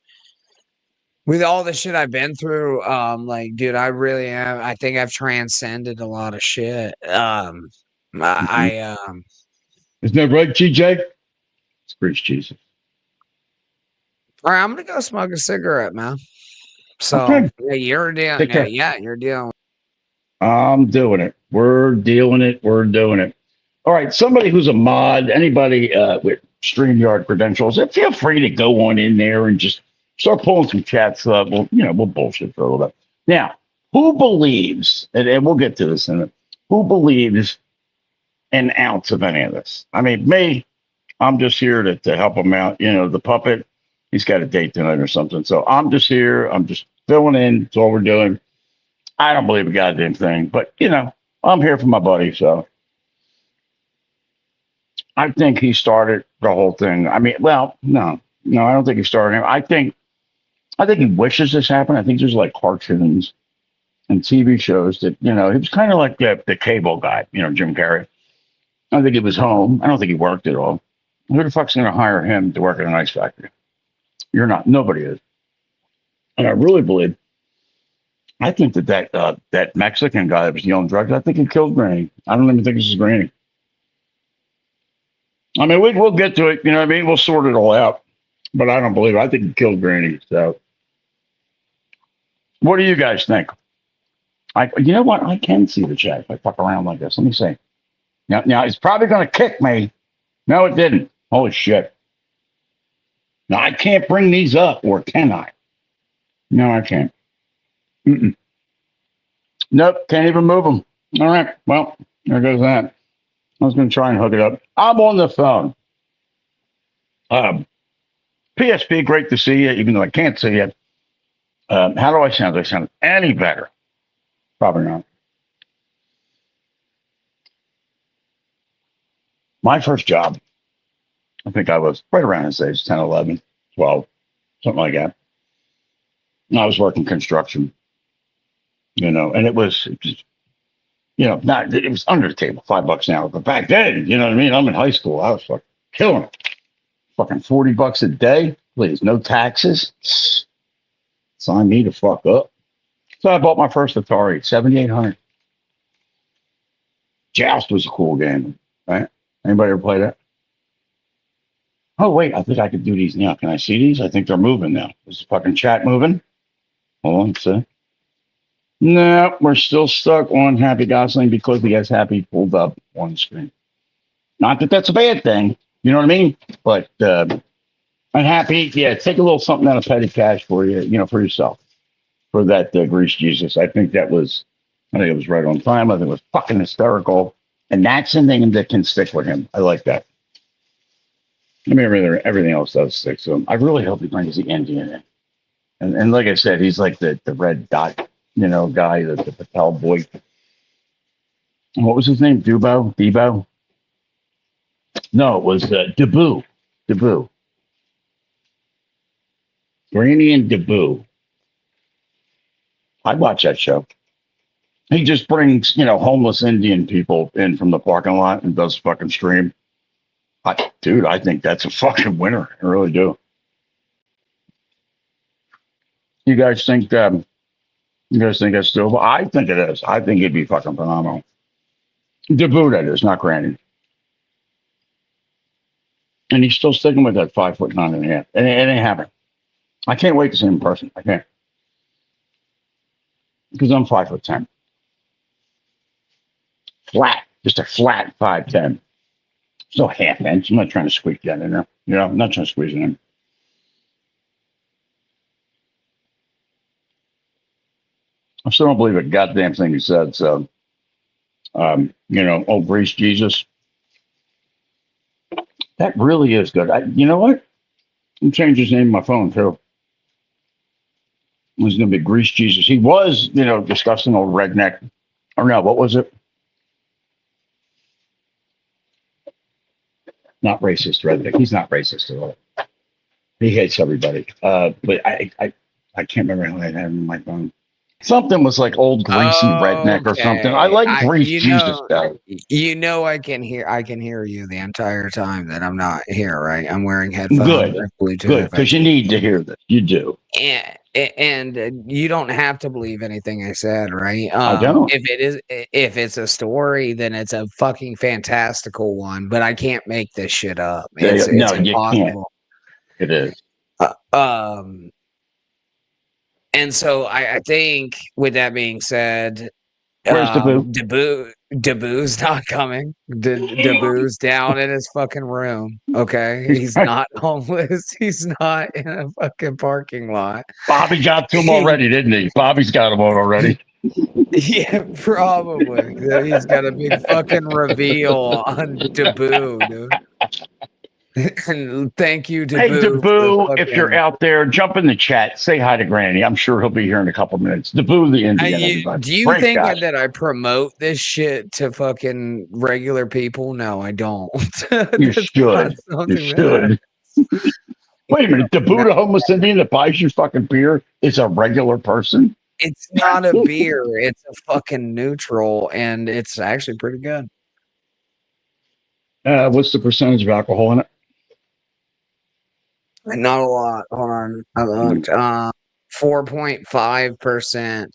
with all the shit I've been through, like, dude, I really am. I think I've transcended a lot of shit. Mm-hmm. I Isn't that right, GJ? It's Grease Jesus. all right, I'm gonna go smoke a cigarette, man. So Okay. yeah, you're dealing. Take care. Yeah, you're dealing. I'm doing it. We're dealing it. We're doing it. All right. Somebody who's a mod, anybody with StreamYard credentials, feel free to go on in there and just start pulling some chats up. We'll bullshit for a little bit. Now, who believes, and we'll get to this in a minute, who believes an ounce of any of this? I mean, me, I'm just here to help him out. The puppet, he's got a date tonight or something. So I'm just here. I'm just filling in. That's all we're doing. I don't believe a goddamn thing, but I'm here for my buddy. So I think he started the whole thing. I mean, well, no, I don't think he started it. I think he wishes this happened. I think there's like cartoons and TV shows that, he was kind of like the cable guy, Jim Carrey. I don't think he was home. I don't think he worked at all. Who the fuck's going to hire him to work in an ice factory? You're not. Nobody is. And I really believe, I think that Mexican guy that was dealing drugs, I think he killed Granny. I don't even think this is Granny. I mean, we'll get to it. You know what I mean? We'll sort it all out. But I don't believe it. I think he killed Granny. So what do you guys think? You know what? I can see the chat if I fuck around like this. Let me see. Now it's probably going to kick me. No, it didn't. Holy shit. Now, I can't bring these up, or can I? No, I can't. Mm-mm. Nope, can't even move them. All right, well, there goes that. I was going to try and hook it up. I'm on the phone. PSP, great to see you, even though I can't see you. How do I sound? Do I sound any better? Probably not. My first job, I think I was right around his age, 10, 11, 12, something like that. And I was working construction, and it was not, it was under the table, $5 an hour. But back then, you know what I mean? I'm in high school. I was fucking killing it. Fucking $40 a day, please. No taxes. Sign me to fuck up. So I bought my first Atari, 7800. Joust was a cool game, right? Anybody ever play that? Oh, wait, I think I could do these now. Can I see these? I think they're moving now. Is the fucking chat moving? Hold on, let's see. No, we're still stuck on Happy Gosling because he has Happy pulled up on the screen. Not that that's a bad thing, you know what I mean? But I'm happy. Yeah, take a little something out of petty cash for you, for yourself, for that Grease Jesus. I think it was right on time. I think it was fucking hysterical. And that's something that can stick with him. I like that. I mean, everything else does stick to him. I really hope he brings the Indian in. And like I said, he's like the red dot, guy, the Patel boy. What was his name? Debo? No, it was Dabu. Granny and Dabu. I'd watch that show. He just brings, homeless Indian people in from the parking lot and does fucking stream. Dude, I think that's a fucking winner. I really do. You guys think that's doable? I think it is. I think it'd be fucking phenomenal. Debut, that is, not Granny. And he's still sticking with that 5'9.5". It ain't happening. I can't wait to see him in person. I can't. Because I'm 5'10". Flat. Just a flat 5'10". It's no half inch. I'm not trying to squeak that in there. You know, I'm not trying to squeeze it in. I still don't believe a goddamn thing he said. So, oh, Grease Jesus. That really is good. You know what? I'm changing his name on my phone too. He's going to be Grease Jesus. He was, disgusting old redneck. Or no, what was it? Not racist redneck. He's not racist at all. He hates everybody. But I can't remember how I had him on my phone. Something was like old greasy redneck or something. I like Grease Jesus though. I can hear you the entire time that I'm not here, right? I'm wearing headphones. Good, because you need to hear this. You do. And you don't have to believe anything I said, right? I don't. If it's a story, then it's a fucking fantastical one. But I can't make this shit up. It's impossible. It is. And so I think, with that being said, where's Deboo? Deboo's not coming. Deboo's down in his fucking room. Okay, he's not homeless. He's not in a fucking parking lot. Bobby got to him already, didn't he? Bobby's got him on already. Yeah, probably. He's got a big fucking reveal on Deboo, dude. And thank you, Deboo. Hey, Deboo, if you're out there, jump in the chat. Say hi to Granny. I'm sure he'll be here in a couple minutes. Deboo, the Indian. Do you think that I promote this shit to fucking regular people? No, I don't. You should. You should. Wait a minute. Deboo, the homeless Indian that buys you fucking beer, is a regular person? It's not a beer. It's a fucking neutral, and it's actually pretty good. What's the percentage of alcohol in it? Not a lot. Hold on. I looked. 4.5%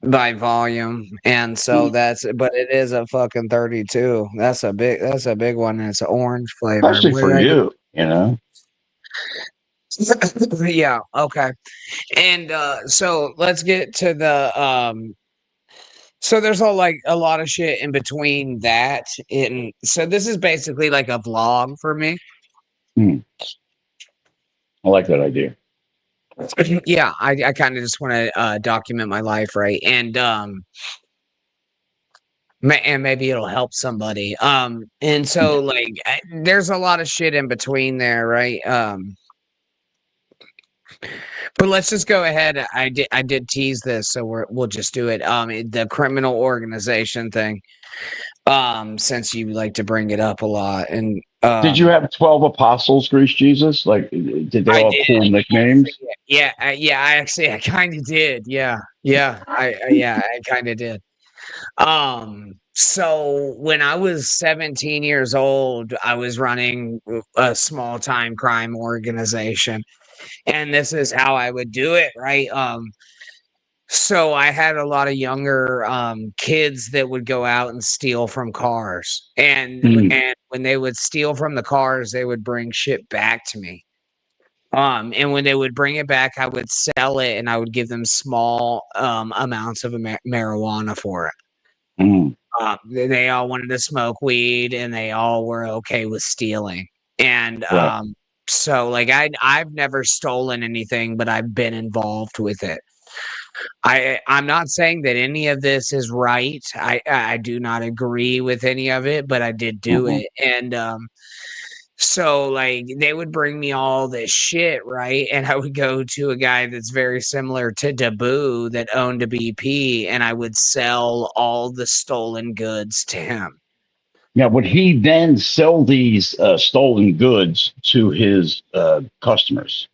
by volume. And so but it is a fucking 32. That's a big one. And it's an orange flavor. Especially for you, Yeah. Okay. And so let's get to the so there's a lot of shit in between that. So this is basically like a vlog for me. I like that idea. Yeah, I kind of just want to document my life, right? And maybe it'll help somebody. And so there's a lot of shit in between there, right? But let's just go ahead. I did tease this, so we'll just do it. The criminal organization thing. Since you like to bring it up a lot, and did you have 12 apostles, Grease Jesus? Did they all have cool nicknames? Yeah. I kind of did. Yeah. I kind of did. So when I was 17 years old, I was running a small time crime organization, and this is how I would do it, right? So I had a lot of younger kids that would go out and steal from cars. And when they would steal from the cars, they would bring shit back to me. And when they would bring it back, I would sell it, and I would give them small amounts of marijuana for it. They all wanted to smoke weed, and they all were okay with stealing. And so I've never stolen anything, but I've been involved with it. I'm not saying that any of this is right. I do not agree with any of it, but I did do it. And so they would bring me all this shit, right? And I would go to a guy that's very similar to Deboo that owned a BP, and I would sell all the stolen goods to him. Now, would he then sell these stolen goods to his customers?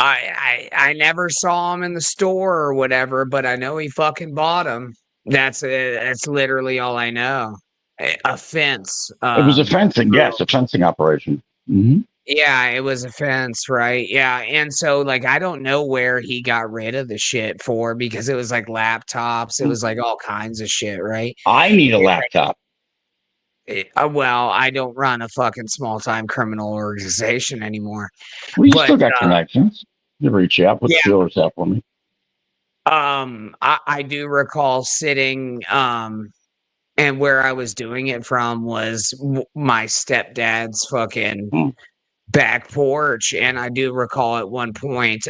I never saw him in the store or whatever, but I know he fucking bought them. That's literally all I know. A fence. It was a fencing, yes, a fencing operation. Mm-hmm. Yeah, it was a fence, right? Yeah, and so, like, I don't know where he got rid of the shit for because it was, like, laptops, it was, like, all kinds of shit, right? I need a laptop. Well, I don't run a fucking small-time criminal organization anymore, Well, you but, still got connections. You reach out, put the yeah. feelers out for me. I do recall sitting, and where I was doing it from was my stepdad's fucking Hmm. back porch, and I do recall at one point,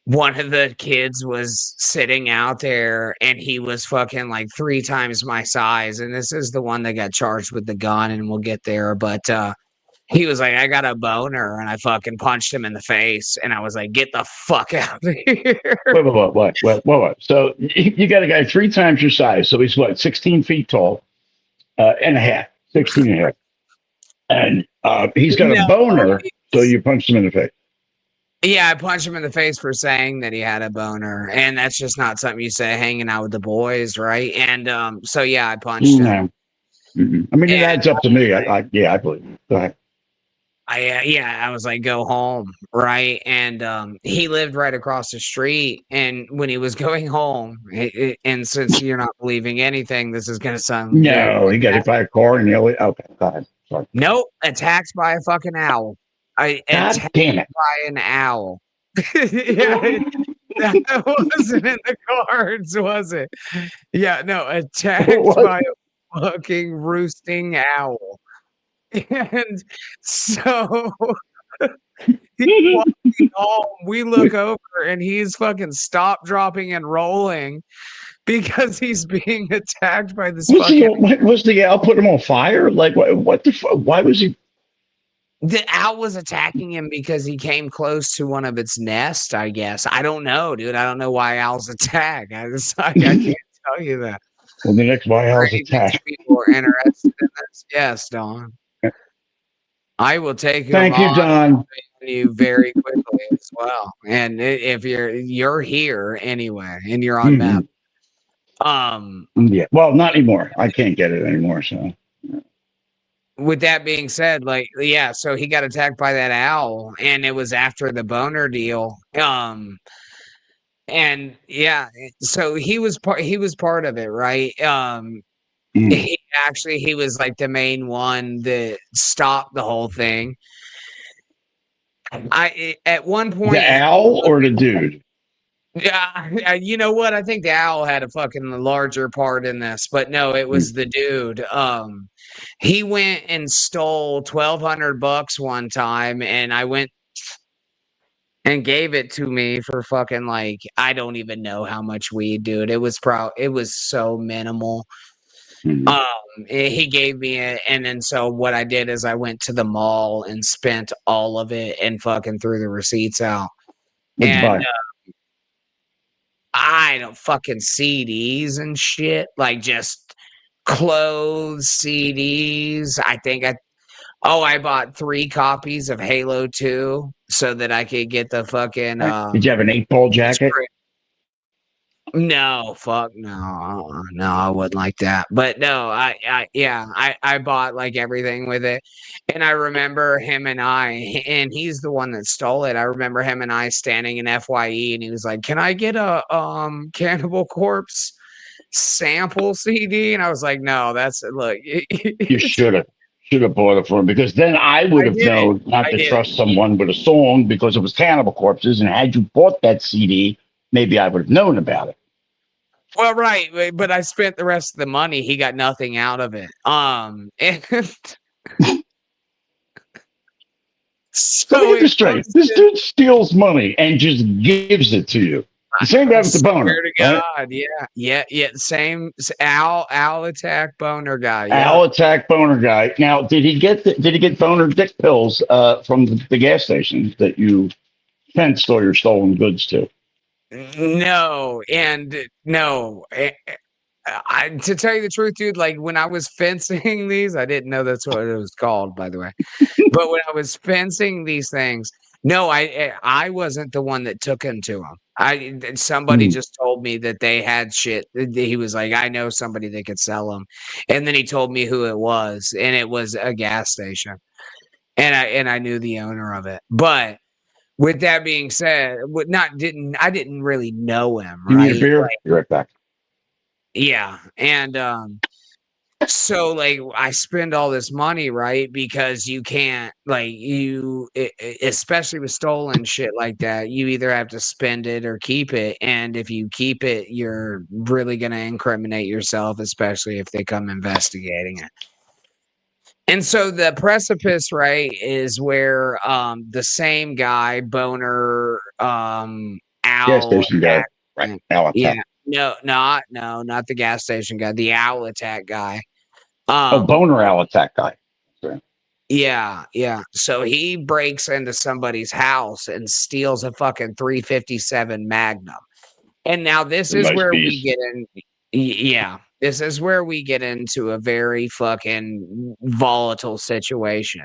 one of the kids was sitting out there, and he was fucking like 3 times my size, and this is the one that got charged with the gun, and we'll get there, but, he was like, "I got a boner," and I fucking punched him in the face, and I was like, "Get the fuck out of here." What? So you got a guy 3 times your size. So he's what, 16 feet tall, and a half, 16 and a half. And he's got a No, boner. So you punched him in the face. yeah, I punched him in the face for saying that he had a boner, and that's just not something you say hanging out with the boys, right? And, so, yeah, I punched him. No. I mean, it adds up to me. I believe it. Go ahead. I was like, "Go home," right? And, he lived right across the street, and when he was going home, and since you're not believing anything, this is gonna sound very No, he got hit by a car and nearly. Okay, go ahead. Sorry. Nope, attacked by a fucking owl. God Attacked damn it. by an owl. Yeah, that wasn't in the cards, was it? Yeah, no, attacked by a fucking roosting owl. And so he's walking home, we look over and he's fucking stop, dropping, and rolling because he's being attacked by this Was the owl put him on fire? Like, what the fuck? Why was he? The owl was attacking him because he came close to one of its nests, I guess. I don't know, dude. I don't know why owls attack. I can't tell you that. Well, the next why owls Crazy attack. people are interested in this. Yes, Don. I will take Thank you, Don. you very quickly as well. And if you're here anyway, and you're on map. Yeah. Well, not anymore. I can't get it anymore. So. With that being said, like, yeah, so he got attacked by that owl, and it was after the boner deal. And yeah, so he was part of it, right? He was like the main one that stopped the whole thing. At one point, the owl or the dude? Yeah, you know what? I think the owl had a fucking larger part in this, but no, it was the dude. He went and stole $1,200 one time, and I went and gave it to me for fucking like I don't even know how much weed, dude. It was so minimal. He gave me it, and then so what I did is I went to the mall and spent all of it and fucking threw the receipts out. And I don't fucking CDs and shit, like just clothes, CDs. I bought 3 copies of Halo 2 so that I could get the fucking Did you have an 8-ball jacket? No, fuck no. No, I wouldn't like that. But no, I bought like everything with it. And I remember him and he's the one that stole it. I remember him and I standing in FYE, and he was like, "Can I get a Cannibal Corpse sample CD?" And I was like, "No, look." You should have bought it for him, because then I would have known not to trust someone with a song because it was Cannibal Corpses. And had you bought that CD, maybe I would have known about it. Well, right, but I spent the rest of the money. He got nothing out of it. And so let me get straight. This dude steals money and just gives it to you. The same guy with the boner. Swear to God, right? Yeah. Same owl attack boner guy. Yeah. Owl attack boner guy. Now, did he get boner dick pills from the gas station that you fenced all your stolen goods to? No, and no. To tell you the truth, dude, like when I was fencing these, I didn't know that's what it was called, by the way. But when I was fencing these things, no, I wasn't the one that took him to them. Somebody just told me that they had shit. He was like, "I know somebody that could sell them," and then he told me who it was, and it was a gas station. and I knew the owner of it. But with that being said, I didn't really know him, Give me your right? beer. Like, Be right back. yeah, and so like I spend all this money, right? Because you can't especially with stolen shit like that, you either have to spend it or keep it. And if you keep it, you're really gonna incriminate yourself, especially if they come investigating it. And so the precipice, right, is where the same guy, Boner, Gas Owl station guy. Right. Attack. Now Yeah, attack. not the gas station guy, the Owl Attack guy. Oh, Boner Owl attack guy. Sorry. Yeah, yeah. So he breaks into somebody's house and steals a fucking 357 Magnum. And now this A is nice where we piece. get in. Yeah, this is where we get into a very fucking volatile situation.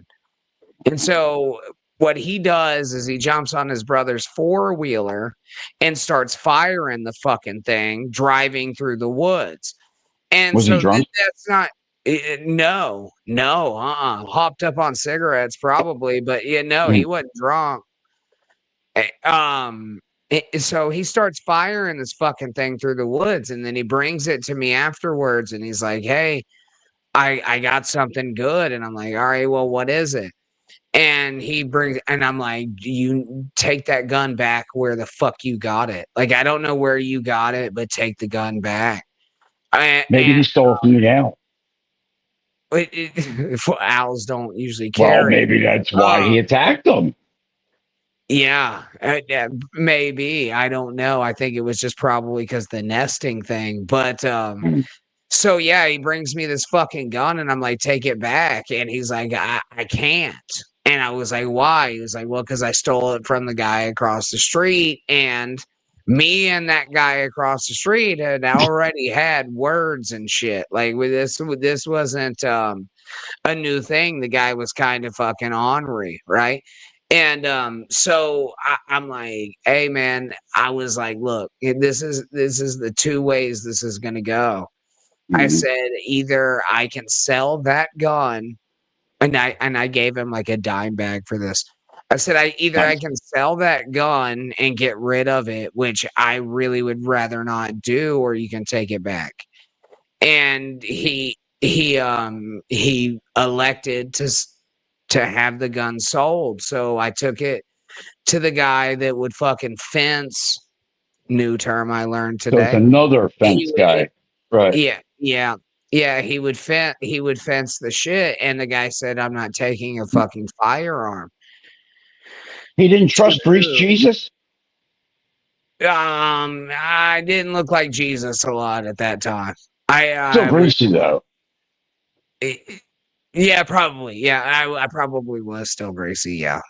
And so what he does is he jumps on his brother's four-wheeler and starts firing the fucking thing, driving through the woods. And Was he so drunk? that's not no, hopped up on cigarettes probably, but yeah, no, he wasn't drunk. So he starts firing this fucking thing through the woods, and then he brings it to me afterwards, and he's like, "Hey, I got something good," and I'm like, "All right, well, what is it?" And I'm like, "You take that gun back where the fuck you got it. Like, I don't know where you got it, but take the gun back." Maybe he stole it from the owl. Owls don't usually Well, carry. maybe that's why he attacked them. Yeah, maybe. I don't know. I think it was just probably because the nesting thing. But so yeah, he brings me this fucking gun, and I'm like, take it back. And he's like, I can't. And I was like, why? He was like, well, because I stole it from the guy across the street, and me and that guy across the street had already had words and shit. Like this wasn't a new thing. The guy was kind of fucking ornery, right? And so I'm like, hey man, I was like, look, this is the two ways this is gonna go. I said either I can sell that gun, and I gave him like a dime bag for this. I said I can sell that gun and get rid of it, which I really would rather not do, or you can take it back. And he elected to have the gun sold. So I took it to the guy that would fucking fence. New term I learned So it's today. another fence guy. Right. Yeah. He would fence the shit, and the guy said, "I'm not taking a fucking firearm." He didn't trust Grease Jesus? I didn't look like Jesus a lot at that time. Still greasy though. Yeah, probably. Yeah, I probably was still greasy. Yeah.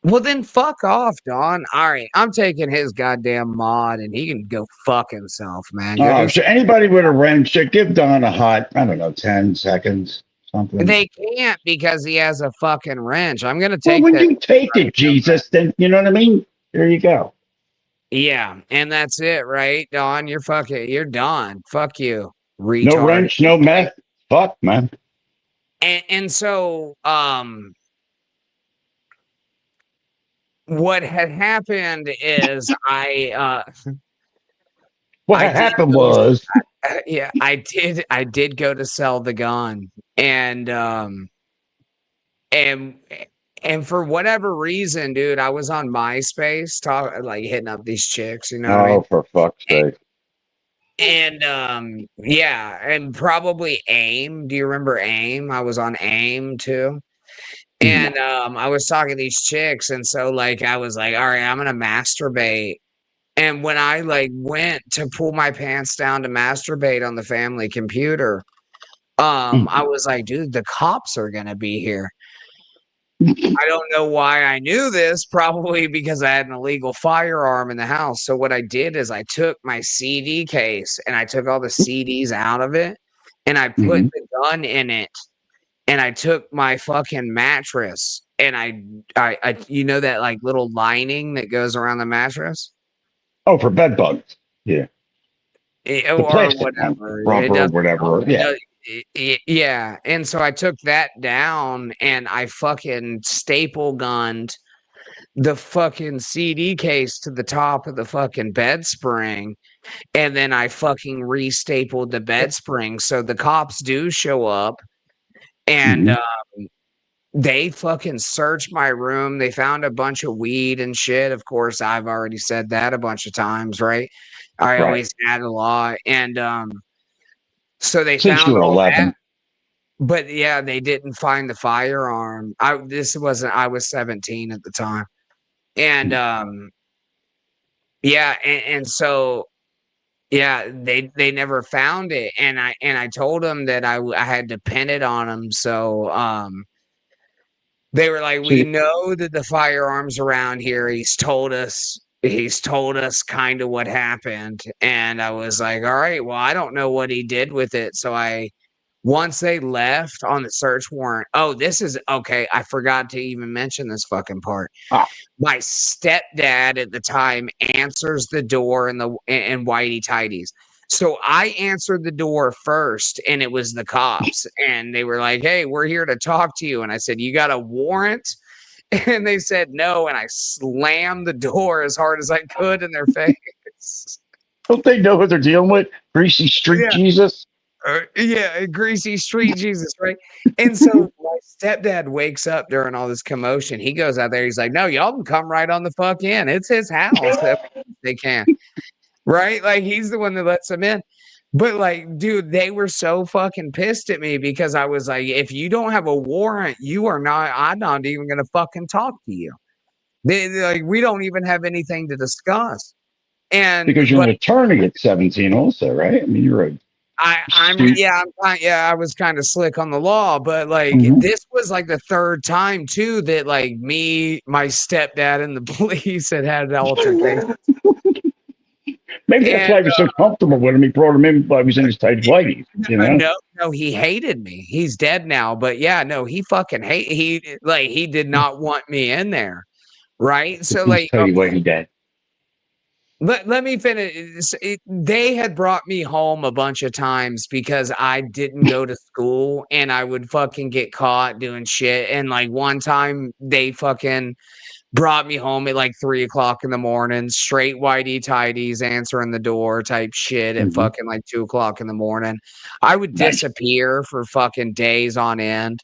Well, then fuck off, Don. All right, I'm taking his goddamn mod, and he can go fuck himself, man. So anybody with a wrench, give Don a hot, I don't know, 10 seconds, something. They can't because he has a fucking wrench. I'm gonna take. Well, when you take it, Jesus, then you know what I mean. There you go. Yeah, and that's it, right, Don? You're done. Fuck you, retard. No wrench, no meth. Fuck, man. And so, what had happened is what happened was I did go to sell the gun, and for whatever reason, dude, I was on MySpace hitting up these chicks, you know what I mean? For fuck's sake. And and probably AIM. Do you remember AIM? I was on AIM too. And I was talking to these chicks, and so I was like, all right, I'm gonna masturbate. And when I went to pull my pants down to masturbate on the family computer, I was like, dude, the cops are gonna be here. I don't know why I knew this, probably because I had an illegal firearm in the house. So what I did is I took my CD case and I took all the CDs out of it, and I put the gun in it. And I took my fucking mattress, and I you know that little lining that goes around the mattress? Oh, for bed bugs. Yeah. Or plastic, whatever. rubber or whatever. Yeah. Yeah, and so I took that down and I fucking staple gunned the fucking CD case to the top of the fucking bed spring, and then I fucking restapled the bed spring so the cops do show up, and they fucking searched my room. They found a bunch of weed and shit. Of course, I've already said that a bunch of times, right? I Right. always had a lot, and so they Since you found were all 11. that. But yeah, they didn't find the firearm. I was 17 at the time. And yeah, and so yeah, they never found it. And I told them that I had to pin it on them. So they were like, we know that the firearm's around here. He's told us kind of what happened. And I was like, all right, well, I don't know what he did with it. So once they left on the search warrant, this is okay. I forgot to even mention this fucking part. My stepdad at the time answers the door in whitey tighties. So I answered the door first, and it was the cops, and they were like, "Hey, we're here to talk to you." And I said, "You got a warrant?" And they said no, and I slammed the door as hard as I could in their face. Don't they know what they're dealing with? Greasy street Jesus? Yeah, greasy street Jesus, right? And so my stepdad wakes up during all this commotion. He goes out there. He's like, "No, y'all can come right on the fuck in. It's his house. They can." Right? Like, he's the one that lets them in. But, like, dude, they were so fucking pissed at me because I was like, if you don't have a warrant, I'm not even going to fucking talk to you. Like, we don't even have anything to discuss. And because you're an attorney at 17 also, right? I mean, you're a I was kind of slick on the law, but like this was like the third time too that like my stepdad and the police had an altercation. Maybe that's why he was so comfortable with him. He brought him in while he was in his tight whiteies. You know? No, he hated me. He's dead now, but yeah, no, he fucking he did not want me in there, right? So like, tell you what he did. Let me finish. They had brought me home a bunch of times because I didn't go to school and I would fucking get caught doing shit. And like one time they fucking brought me home at like 3:00 in the morning, straight whitey tighties, answering the door type shit at fucking like 2:00 in the morning. I would disappear for fucking days on end.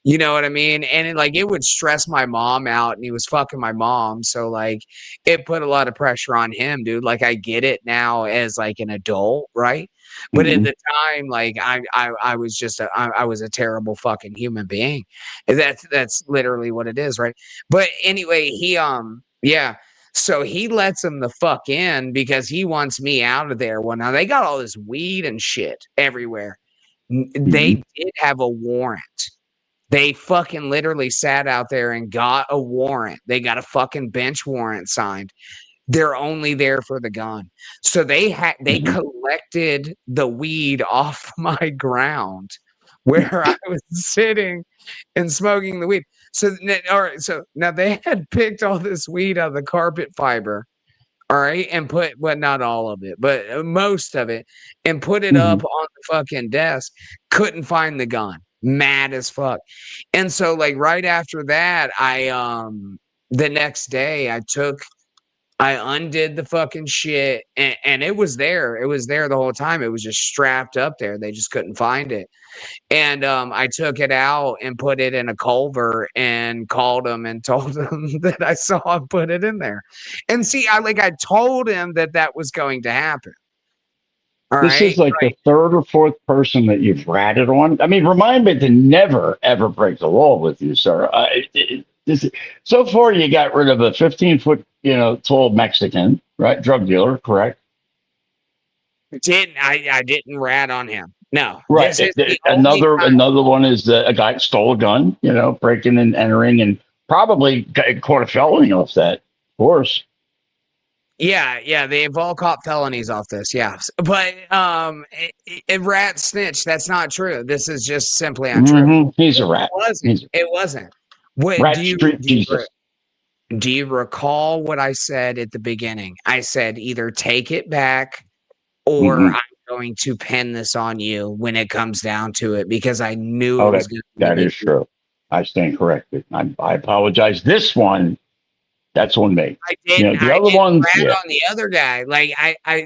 You know what I mean? And it would stress my mom out, and he was fucking my mom. So like it put a lot of pressure on him, dude. Like I get it now as like an adult, right? But at the time, like I was just I was a terrible fucking human being. That's literally what it is, right? But anyway, so he lets him the fuck in because he wants me out of there. Well, now they got all this weed and shit everywhere. They did have a warrant. They fucking literally sat out there and got a warrant. They got a fucking bench warrant signed. They're only there for the gun. So they collected the weed off my ground where I was sitting and smoking the weed. So all right, so now they had picked all this weed out of the carpet fiber, all right, and not all of it, but most of it, and put it up on the fucking desk. Couldn't find the gun. Mad as fuck. And so like right after that, the next day I undid the fucking shit and it was there. It was there the whole time. It was just strapped up there. They just couldn't find it. And I took it out and put it in a culvert and called him and told him that I saw him put it in there. And see, I told him that was going to happen. This is like the third or fourth person that you've ratted on. I mean, remind me to never, ever break the law with you, sir. So far, you got rid of a 15-foot, tall Mexican, right? Drug dealer, correct? I didn't rat on him. No. Right. Another one is a guy that stole a gun, breaking and entering, and probably caught a felony off that, of course. Yeah, they've all caught felonies off this, yeah. But rat snitch, that's not true. This is just simply untrue. He's a rat. It wasn't. What, rat street Jesus. Do you recall what I said at the beginning? I said either take it back or I'm going to pin this on you when it comes down to it because I knew Oh, it was going to that be. is true. I stand corrected. I apologize. This one, that's on me. I didn't. The I other didn't ones, rat yeah. on the other guy. Like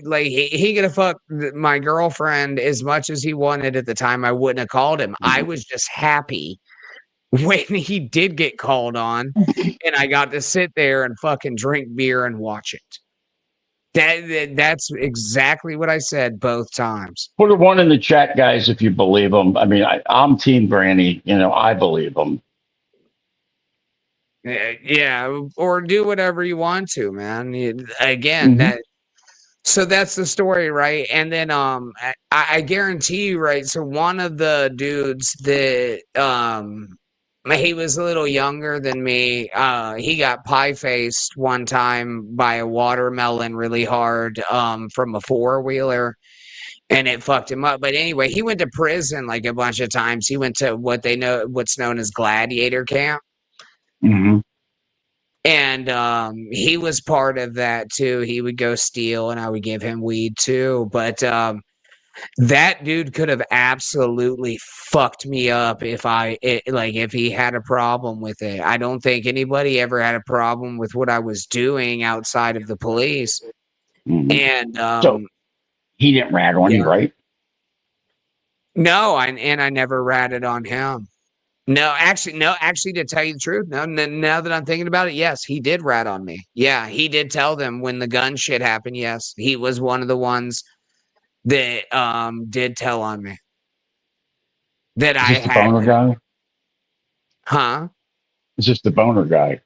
like he could have fucked my girlfriend as much as he wanted at the time. I wouldn't have called him. I was just happy when he did get called on, and I got to sit there and fucking drink beer and watch it. That's exactly what I said both times. Put a one in the chat, guys, if you believe them. I mean, I'm Team Granny. I believe them. Yeah, or do whatever you want to, man. Again, so that's the story, right? And then I guarantee you, right? So one of the dudes that he was a little younger than me. He got pie faced one time by a watermelon really hard from a four-wheeler. And it fucked him up. But anyway, he went to prison like a bunch of times. He went to what's known as gladiator camp. Mm-hmm. And he was part of that too. He would go steal and I would give him weed too. But that dude could have absolutely fucked me up if if he had a problem with it. I don't think anybody ever had a problem with what I was doing outside of the police. Mm-hmm. And so he didn't rat on you, right? No, and I never ratted on him. No, actually, to tell you the truth, now that I'm thinking about it, yes, he did rat on me. Yeah, he did tell them when the gun shit happened. Yes, he was one of the ones that did tell on me. That Is I this the had. boner guy? Huh? Is this the boner guy?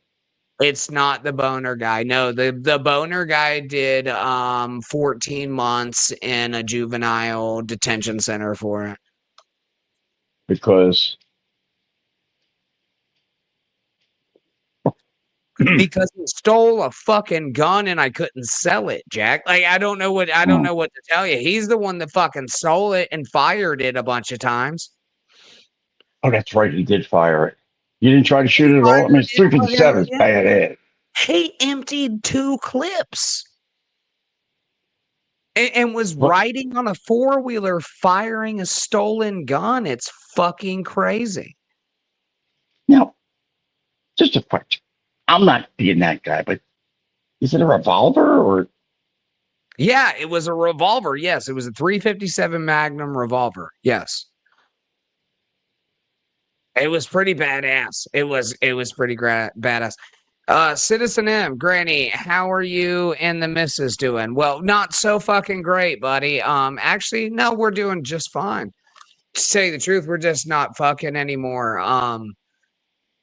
It's not the boner guy. No, the boner guy did 14 months in a juvenile detention center for it. Because he stole a fucking gun and I couldn't sell it, Jack. Like I don't know what to tell you. He's the one that fucking stole it and fired it a bunch of times. Oh, that's right. He did fire it. You didn't try to shoot it at all? I mean, it's 357 is badass. He emptied 2 clips. And was riding on a four-wheeler firing a stolen gun. It's fucking crazy. Now, just a question. I'm not being that guy, but is it a revolver or? Yeah, it was a revolver. Yes, it was a 357 Magnum revolver. Yes. It was pretty badass. It was pretty badass. Citizen M, Granny, how are you and the missus doing? Well, not so fucking great, buddy. Actually, no, we're doing just fine. To say the truth, we're just not fucking anymore.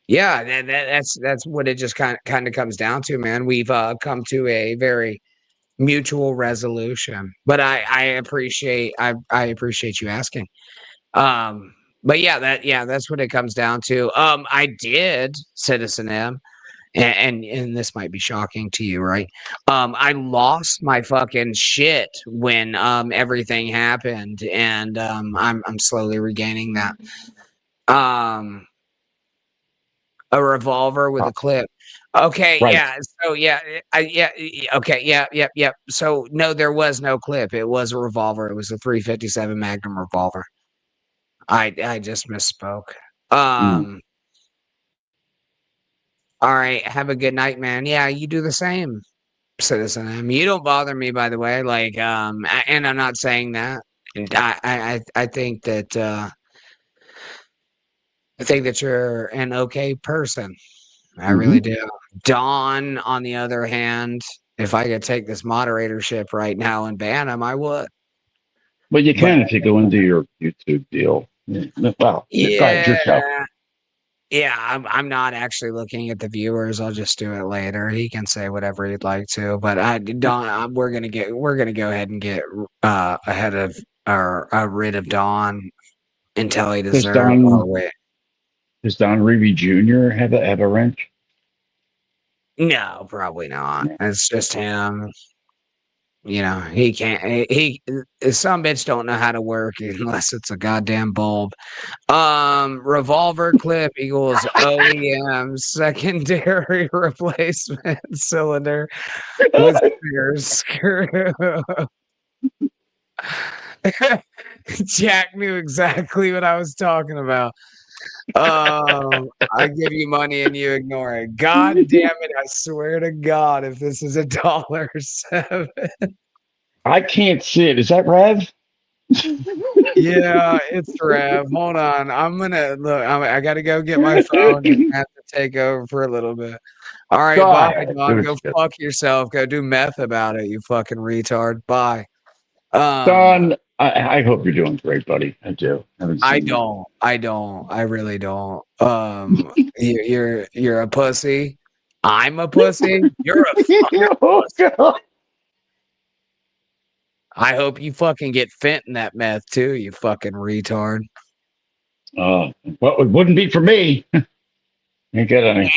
Yeah, that's what it just kind of comes down to, man. We've come to a very mutual resolution. But I appreciate you asking. But that's what it comes down to. I did, Citizen M. And this might be shocking to you, right? I lost my fucking shit when everything happened, and I'm slowly regaining that. A revolver with a clip. Okay, right. Yeah. So okay, yep. So no, there was no clip. It was a revolver. It was a 357 Magnum revolver. I just misspoke. All right, have a good night, man. Yeah, you do the same, Citizen M. You don't bother me, by the way. Like, and I'm not saying that. I think that you're an okay person. I really do. Dawn, on the other hand, if I could take this moderatorship right now and ban him, I would. Well, you can if you go into your YouTube deal. Well, Yeah, I'm not actually looking at the viewers. I'll just do it later. He can say whatever he'd like to, but we're gonna go ahead and get ahead of or rid of Don until he deserves. Does Don Reevy Jr. have a wrench? No, probably not. It's just him. He can't. Some bitch don't know how to work unless it's a goddamn bulb. Revolver clip equals OEM secondary replacement cylinder with spare screw. Jack knew exactly what I was talking about. I give you money and you ignore it. God damn it! I swear to God, if this is $1.07. I can't see it. Is that Rev? Yeah, it's Rev. Hold on. I'm gonna look. I gotta go get my phone and have to take over for a little bit. All right, Go bye, ahead. Don. Go fuck yourself. Go do meth about it, you fucking retard. Bye. Don, I hope you're doing great, buddy. I do. I don't. I really don't. You're a pussy. I'm a pussy. You're a fucking Oh, God. I hope you fucking get fent in that meth too, you fucking retard. Well, it wouldn't be for me. Ain't got any.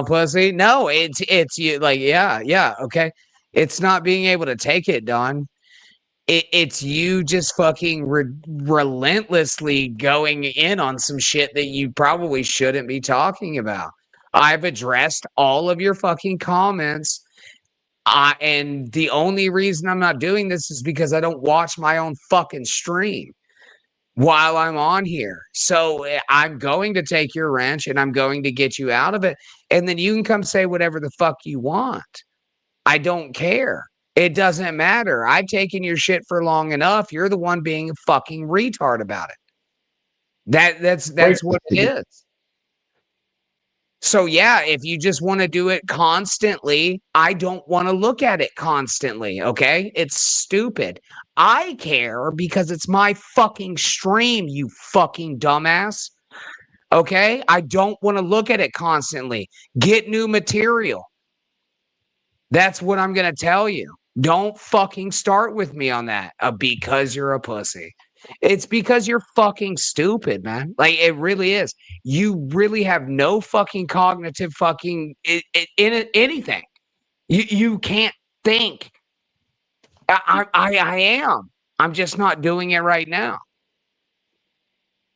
Pussy. No, it's you. Like, yeah, okay. It's not being able to take it, Don. It's you just fucking relentlessly going in on some shit that you probably shouldn't be talking about. I've addressed all of your fucking comments. And the only reason I'm not doing this is because I don't watch my own fucking stream while I'm on here. So I'm going to take your wrench and I'm going to get you out of it. And then you can come say whatever the fuck you want. I don't care. It doesn't matter. I've taken your shit for long enough. You're the one being a fucking retard about it. That's what it is. So yeah, if you just want to do it constantly, I don't want to look at it constantly, okay? It's stupid. I care because it's my fucking stream, you fucking dumbass. Okay? I don't want to look at it constantly. Get new material. That's what I'm going to tell you. Don't fucking start with me on that because you're a pussy. It's because you're fucking stupid, man. Like, it really is. You really have no fucking cognitive fucking in anything. You can't think. I am. I'm just not doing it right now.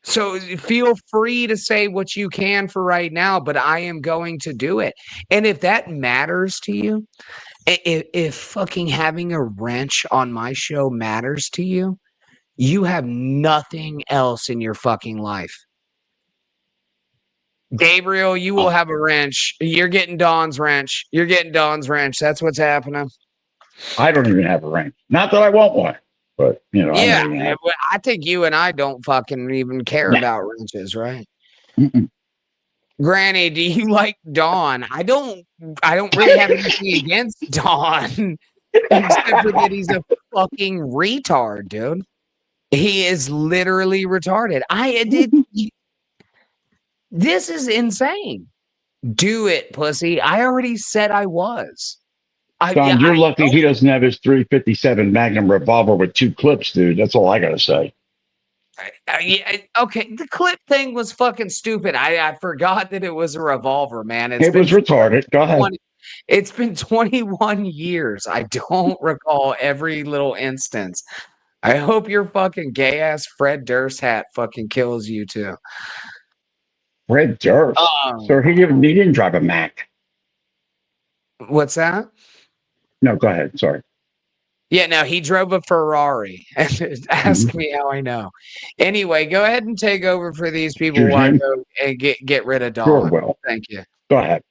So feel free to say what you can for right now, but I am going to do it. And if that matters to you, if fucking having a wrench on my show matters to you, you have nothing else in your fucking life. Gabriel, you will have a wrench. You're getting Don's wrench. You're getting Don's wrench. That's what's happening. I don't even have a wrench. Not that I want one, but you know. Yeah, I think you and I don't fucking even care about wrenches, right? Mm-mm. Granny, do you like Don? I don't really have anything against Don, except for that he's a fucking retard, dude. He is literally retarded. This is insane. Do it, pussy. I already said I was. Don, you're lucky he doesn't have his 357 Magnum revolver with 2 clips, dude. That's all I gotta say. Okay, the clip thing was fucking stupid. I forgot that it was a revolver, man. It was retarded. Go ahead. It's been 21 years. I don't recall every little instance. I hope your fucking gay ass Fred Durst hat fucking kills you too. Fred Durst? Sir, he didn't drive a Mac. What's that? No, go ahead. Sorry. Yeah, no, he drove a Ferrari. Ask me how I know. Anyway, go ahead and take over for these people while I go and get rid of Don. Sure will. Thank you. Go ahead.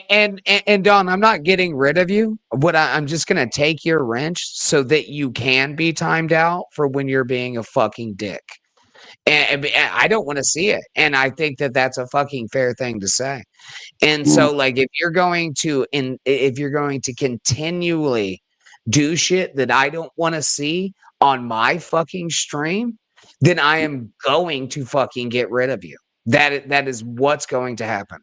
And Don, I'm not getting rid of you. I'm just gonna take your wrench so that you can be timed out for when you're being a fucking dick. And I don't want to see it. And I think that that's a fucking fair thing to say. And so, like, if you're going to continually do shit that I don't want to see on my fucking stream, then I am going to fucking get rid of you. That is what's going to happen.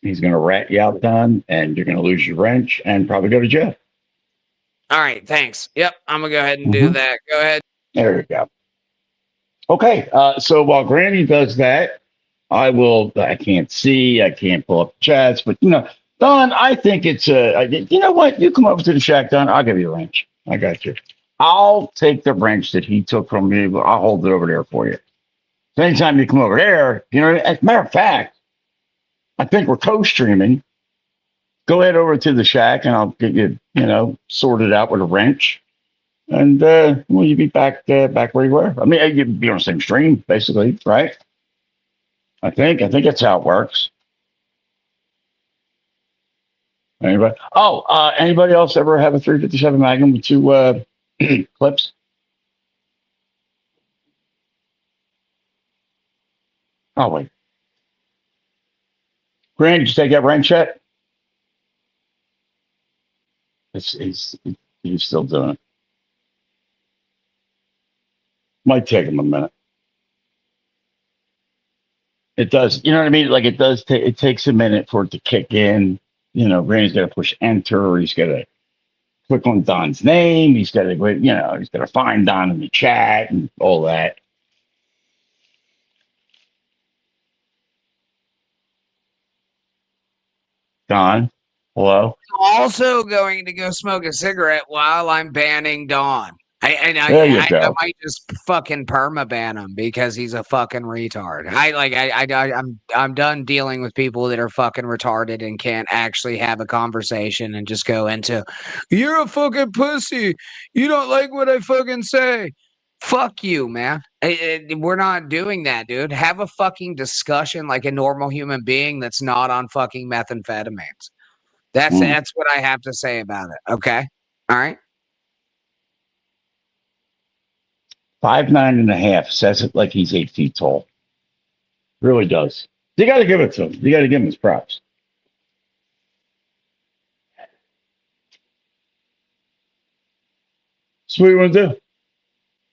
He's going to rat you out, Don, and you're going to lose your wrench and probably go to jail. All right, thanks. Yep, I'm going to go ahead and do that. Go ahead. There you go. Okay, so while Granny does that, I can't see, I can't pull up chats, but, Don, I think it's you know what? You come over to the shack, Don, I'll give you a wrench. I got you. I'll take the wrench that he took from me, but I'll hold it over there for you. So anytime you come over there, as a matter of fact, I think we're co-streaming. Go ahead over to the shack and I'll get you, sorted out with a wrench. and well, you'd be back where you were. I mean, you'd be on the same stream, basically, right? I think that's how it works. Anybody? Oh, anybody else ever have a 357 Magnum with two clips? Oh wait, Grant, did you take that wrench yet? He's still doing it. Might take him a minute. It does. You know what I mean? Like it does. It takes a minute for it to kick in. You know, Randy's got to push enter. He's got to click on Don's name. He's got to, he's got to find Don in the chat and all that. Don, hello. Also going to go smoke a cigarette while I'm banning Dawn. I might just fucking perma ban him because he's a fucking retard. I'm done dealing with people that are fucking retarded and can't actually have a conversation and just go into, you're a fucking pussy. You don't like what I fucking say. Fuck you, man. We're not doing that, dude. Have a fucking discussion like a normal human being that's not on fucking methamphetamines. That's what I have to say about it. Okay. All right. 5'9.5" says it like he's 8 feet tall. Really does. You got to give it to him. You got to give him his props. So what do you want to do?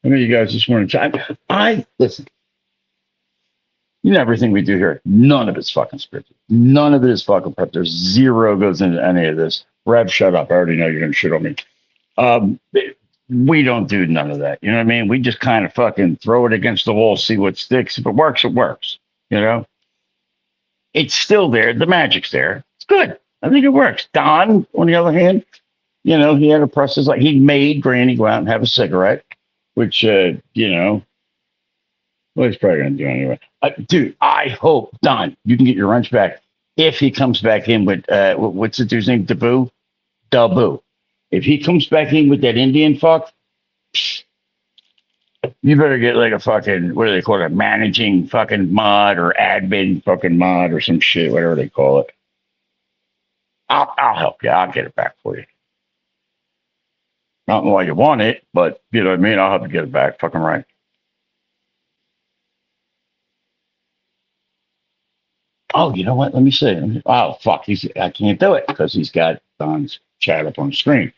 I know you guys just want to chat. I listen. You know everything we do here. None of it's fucking scripted. None of it is fucking prep. There's zero goes into any of this. Rev, shut up. I already know you're gonna shit on me. We don't do none of that. You know what I mean? We just kind of fucking throw it against the wall, see what sticks. If it works, it works. You know? It's still there. The magic's there. It's good. I think it works. Don, on the other hand, he had a process like he made Granny go out and have a cigarette, which, well, he's probably going to do anyway. Dude, I hope, Don, you can get your wrench back if he comes back in with, what's the dude's name? Dabu. If he comes back in with that Indian fuck, you better get like a fucking, what do they call it? A managing fucking mod or admin fucking mod or some shit, whatever they call it. I'll help you. I'll get it back for you. I don't know why you want it, but you know what I mean? I'll help you get it back. Fucking right. Oh, you know what? Let me see. Oh, fuck. I can't do it because he's got Don's chat up on the screen.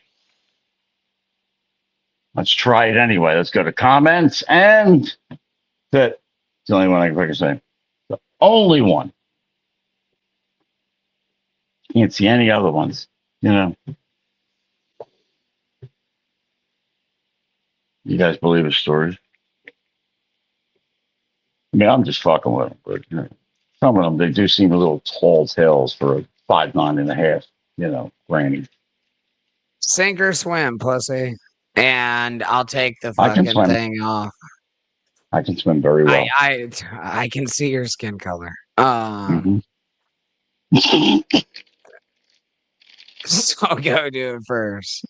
Let's try it anyway. Let's go to comments and that's the only one I can fucking say. The only one. Can't see any other ones. You guys believe his stories? I mean, I'm just fucking with them, but some of them, they do seem a little tall tales for a 5'9.5", granny. Sink or swim, pussy. And I'll take the fucking thing off. I can swim very well. I can see your skin color. So go do it first.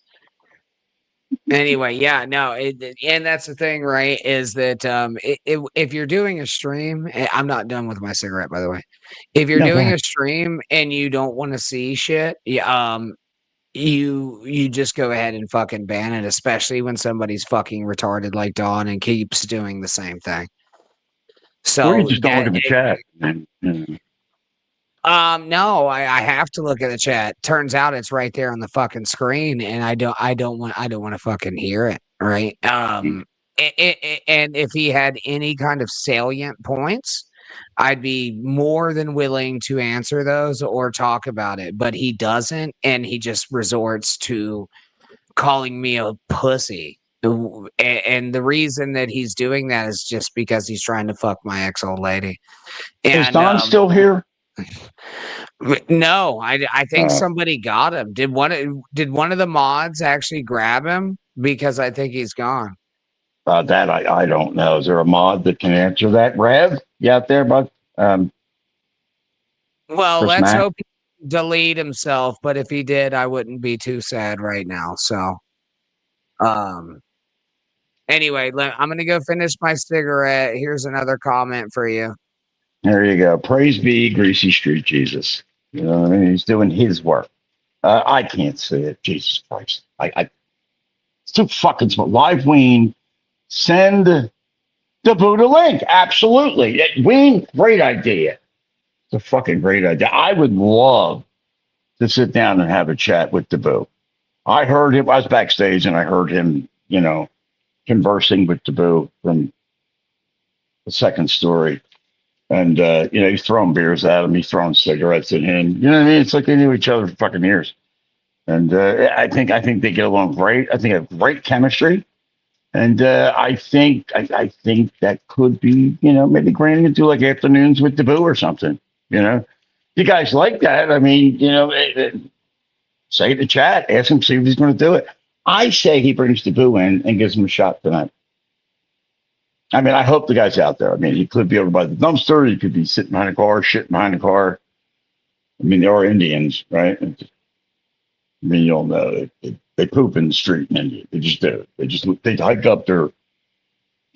Anyway, yeah, no, and that's the thing, right? Is that if you're doing a stream, I'm not done with my cigarette, by the way. If you're doing a stream and you don't want to see shit, you just go ahead and fucking ban it, especially when somebody's fucking retarded like Dawn and keeps doing the same thing. So or you just don't look at the chat. No, I have to look at the chat. Turns out it's right there on the fucking screen, and I don't want to fucking hear it, right? And if he had any kind of salient points, I'd be more than willing to answer those or talk about it, but he doesn't, and he just resorts to calling me a pussy. And the reason that he's doing that is just because he's trying to fuck my ex-old lady. Is Don still here? No, I think somebody got him. Did one of the mods actually grab him? Because I think he's gone. That I don't know. Is there a mod that can answer that? Rev, you out there, bud? Well, let's hope he delete himself. But if he did, I wouldn't be too sad right now. So, Anyway, I'm going to go finish my cigarette. Here's another comment for you. There you go. Praise be Greasy Street Jesus. You know what I mean? He's doing his work. I can't see it. Jesus Christ. It's too fucking small. Live Ween, send the Buddha link. Absolutely. Ween, great idea. It's a fucking great idea. I would love to sit down and have a chat with Dabu. I heard him, I was backstage and I heard him, you know, conversing with Dabu from the second story. And, you know, he's throwing beers at him. He's throwing cigarettes at him. You know what I mean? It's like they knew each other for fucking years. And I think they get along great. I think they have great chemistry. And I think that could be, you know, maybe Granny could do like afternoons with Dabu or something. You know, you guys like that? I mean, you know, say it to chat, ask him, see if he's going to do it. I say he brings Dabu in and gives him a shot tonight. I mean, I hope the guy's out there. I mean, he could be over by the dumpster. He could be sitting behind a car, shitting behind a car. I mean, there are Indians, right? I mean, you all know they poop in the street in India. They just do. They hike up their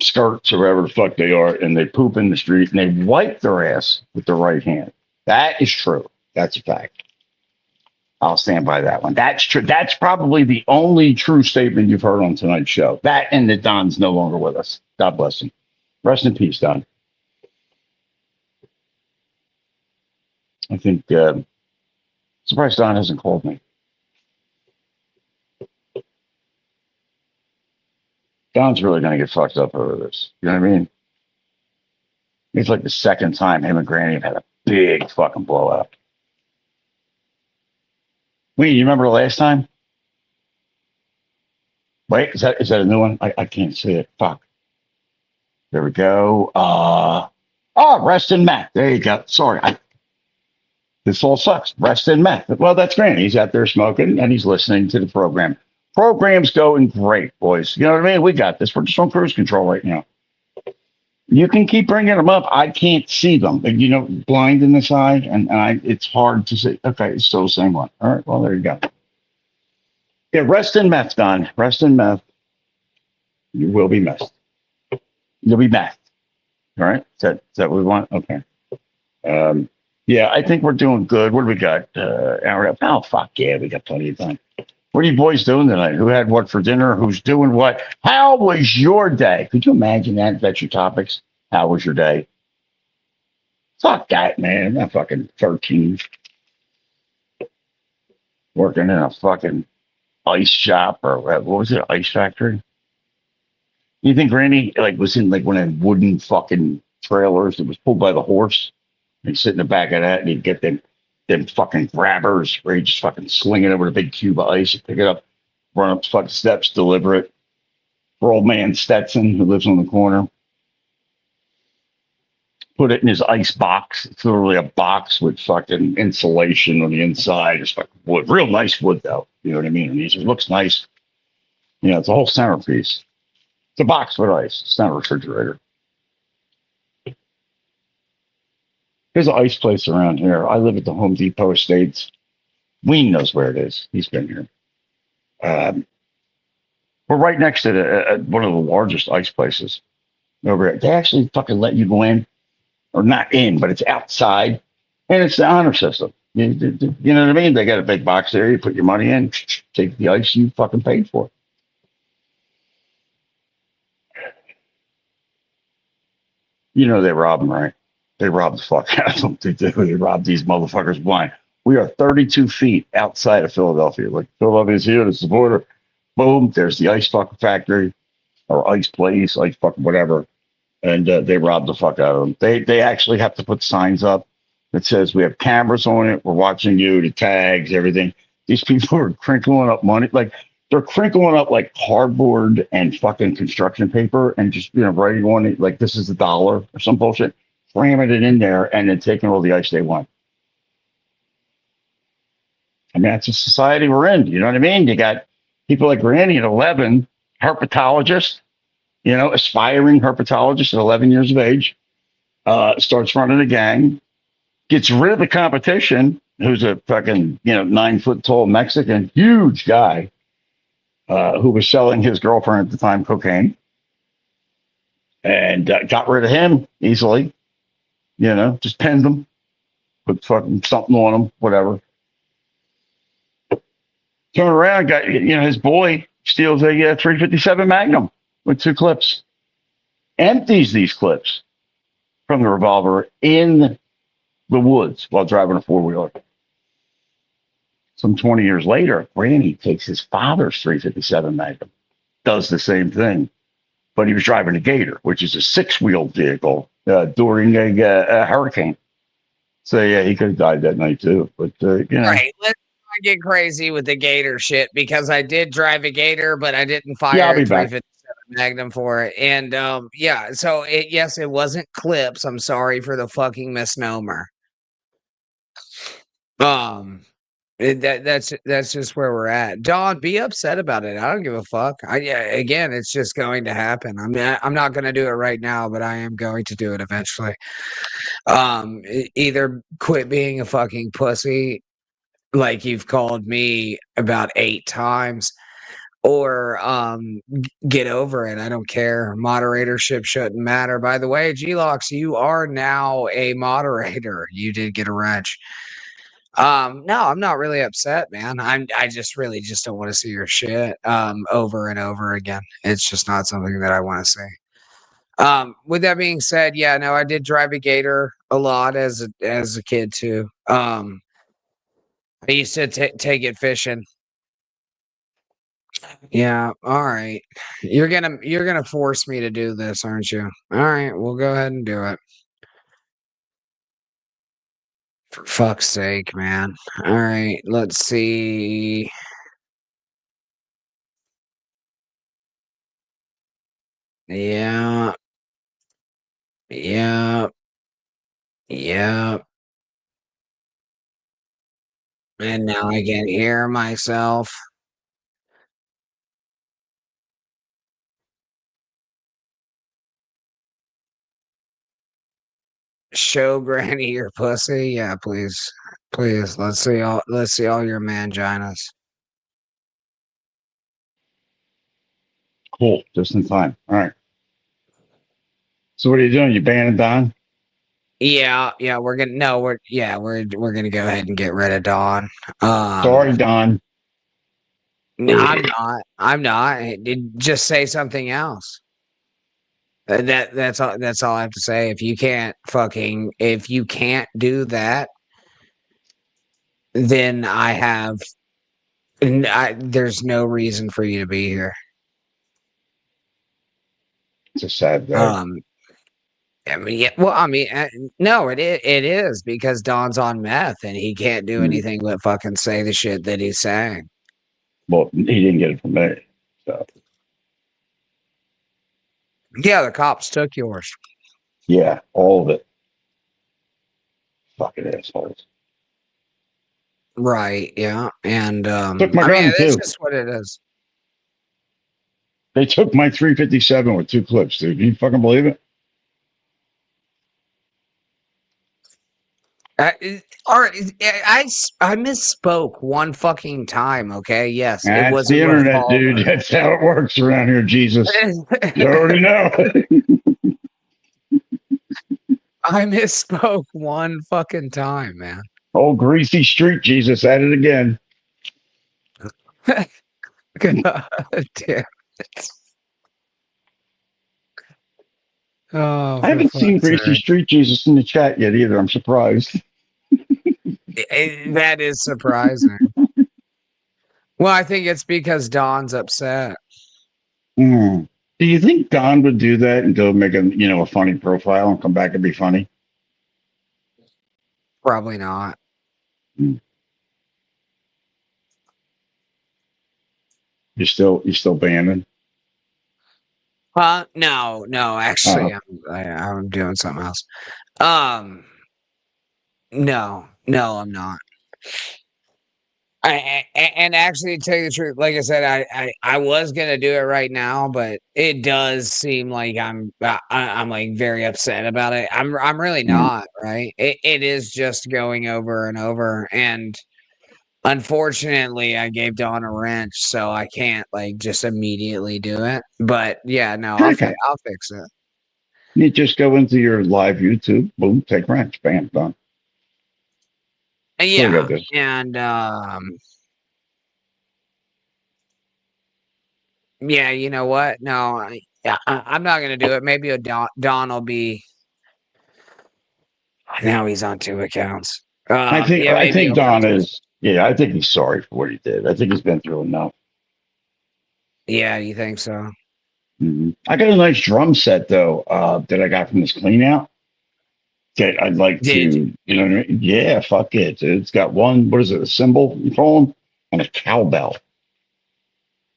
skirts or wherever the fuck they are, and they poop in the street, and they wipe their ass with their right hand. That is true. That's a fact. I'll stand by that one. That's true. That's probably the only true statement you've heard on tonight's show. That and that Don's no longer with us. God bless him. Rest in peace, Don. I think, surprised Don hasn't called me. Don's really going to get fucked up over this. You know what I mean? It's like the second time him and Granny have had a big fucking blowout. Wait, you remember the last time? Wait, is that a new one? I can't see it. Fuck. There we go. Rest in meth. There you go. Sorry. This all sucks. Rest in meth. Well, that's Granny. He's out there smoking and he's listening to the program. Program's going great, boys. You know what I mean? We got this. We're just on cruise control right now. You can keep bringing them up. I can't see them. You know, blind in this eye, and it's hard to see. Okay, it's still the same one. All right, well, there you go. Yeah, rest in meth, Don. Rest in meth. You will be missed. You'll be meth. All right? Is that what we want? Okay. Yeah, I think we're doing good. What do we got? Oh, fuck yeah, we got plenty of time. What are you boys doing tonight? Who had what for dinner? Who's doing what? How was your day? Could you imagine that? That's your topics. How was your day? Fuck that, man. I'm not fucking 13. Working in a fucking ice shop or what was it? Ice factory? You think Granny was in like one of them wooden fucking trailers that was pulled by the horse? And he'd sit in the back of that and he'd get them fucking grabbers where you just fucking sling it over a big cube of ice, pick it up, run up the fucking steps, deliver it. For old man Stetson, who lives on the corner. Put it in his ice box. It's literally a box with fucking insulation on the inside. It's fucking wood. Real nice wood, though. You know what I mean? And it looks nice. You know, it's a whole centerpiece. It's a box with ice. It's not a refrigerator. There's an ice place around here. I live at the Home Depot Estates. Ween knows where it is. He's been here. We're right next to one of the largest ice places over here. They actually fucking let you go in, or not in, but it's outside, and it's the honor system. You know what I mean? They got a big box there. You put your money in, take the ice you fucking paid for. You know they rob them, right? They rob the fuck out of them. They do. They rob these motherfuckers blind. We are 32 feet outside of Philadelphia. Like, Philadelphia's here, this is the border. Boom, there's the ice fucking factory or ice place, ice fucking whatever. And they rob the fuck out of them. They actually have to put signs up that says we have cameras on it. We're watching you, the tags, everything. These people are crinkling up money. Like, they're crinkling up like cardboard and fucking construction paper and just, you know, writing on it like this is $1 or some bullshit. Cramming it in there and then taking all the ice they want. I mean, that's a society we're in. You know what I mean? You got people like Granny at 11, herpetologist, you know, aspiring herpetologist at 11 years of age, starts running a gang, gets rid of the competition, who's a fucking, 9-foot tall Mexican, huge guy, who was selling his girlfriend at the time cocaine. and got rid of him easily. You know, just pinned him, put fucking something on him, whatever. Turn around, got his boy steals a 357 Magnum with 2 clips, empties these clips from the revolver in the woods while driving a 4-wheeler. Some 20 years later, Granny takes his father's 357 Magnum, does the same thing, but he was driving a Gator, which is a 6-wheeled vehicle during a hurricane. So yeah, he could have died that night too. But Right, let's not get crazy with the Gator shit because I did drive a Gator, but I didn't fire Yeah, I'll be a back. 357 Magnum for it. And yeah, so it wasn't clips. I'm sorry for the fucking misnomer. That's just where we're at. Don, be upset about it. I don't give a fuck. Again, it's just going to happen. I mean, I'm not going to do it right now, but I am going to do it eventually. Either quit being a fucking pussy, like you've called me about 8 times, or get over it. I don't care. Moderatorship shouldn't matter. By the way, G-Locks, you are now a moderator. You did get a wrench. No, I'm not really upset, man. I just really just don't want to see your shit over and over again. It's just not something that I want to see. With that being said, yeah, no, I did drive a Gator a lot as a kid too. I used to take it fishing. Yeah, all right. You're gonna force me to do this, aren't you? All right, we'll go ahead and do it. For fuck's sake, man. All right, let's see. Yeah. Yeah. Yeah. And now I can hear myself. Show Granny your pussy. Yeah, please. Please. Let's see all your manginas. Cool, just in time. All right. So what are you doing? You banning Don? Yeah, we're gonna go ahead and get rid of Dawn. Sorry, Don. No, I'm not. Just say something else. That's all I have to say. If you can't do that, then there's no reason for you to be here. It's a sad day. I mean, yeah, well, I mean, no, it is because Don's on meth and he can't do anything but fucking say the shit that he's saying. Well, he didn't get it from me. So Yeah, the cops took yours. yeah, all of it. Fucking assholes. Right, yeah. And Took my gun, that's too. just what it is. They took my 357 with 2 clips, dude. Can you fucking believe it? All right, I misspoke one fucking time. Okay, yes, it That's was the a internet, revolver. dude. That's how it works around here, Jesus. You already know. I misspoke one fucking time, man. Old greasy street Jesus at it again. God damn it. Oh, I haven't seen greasy street Jesus in the chat yet either. I'm surprised. That is surprising. Well, I think it's because Don's upset. Do you think Don would do that and go make a funny profile and come back and be funny? Probably not. You still banning? No, actually, I'm doing something else. No, I'm not. And actually, to tell you the truth, like I said, I was gonna do it right now, but it does seem like I'm like very upset about it. I'm really not, right? It is just going over and over, and unfortunately, I gave Dawn a wrench, so I can't like just immediately do it. But yeah, no, I'll fix it. You just go into your live YouTube, boom, take wrench, bam, done. Yeah, got this. and yeah, you know what? No, I'm not gonna do it. Maybe Don will be. Now he's on 2 accounts. Yeah, I maybe think he'll Don put is. Yeah, I think he's sorry for what he did. I think he's been through enough. Yeah, you think so? I got a nice drum set though that I got from this clean out. That I'd like Did to, you know, yeah, fuck it. It's got one, what is it, a cymbal you call them, and a cowbell.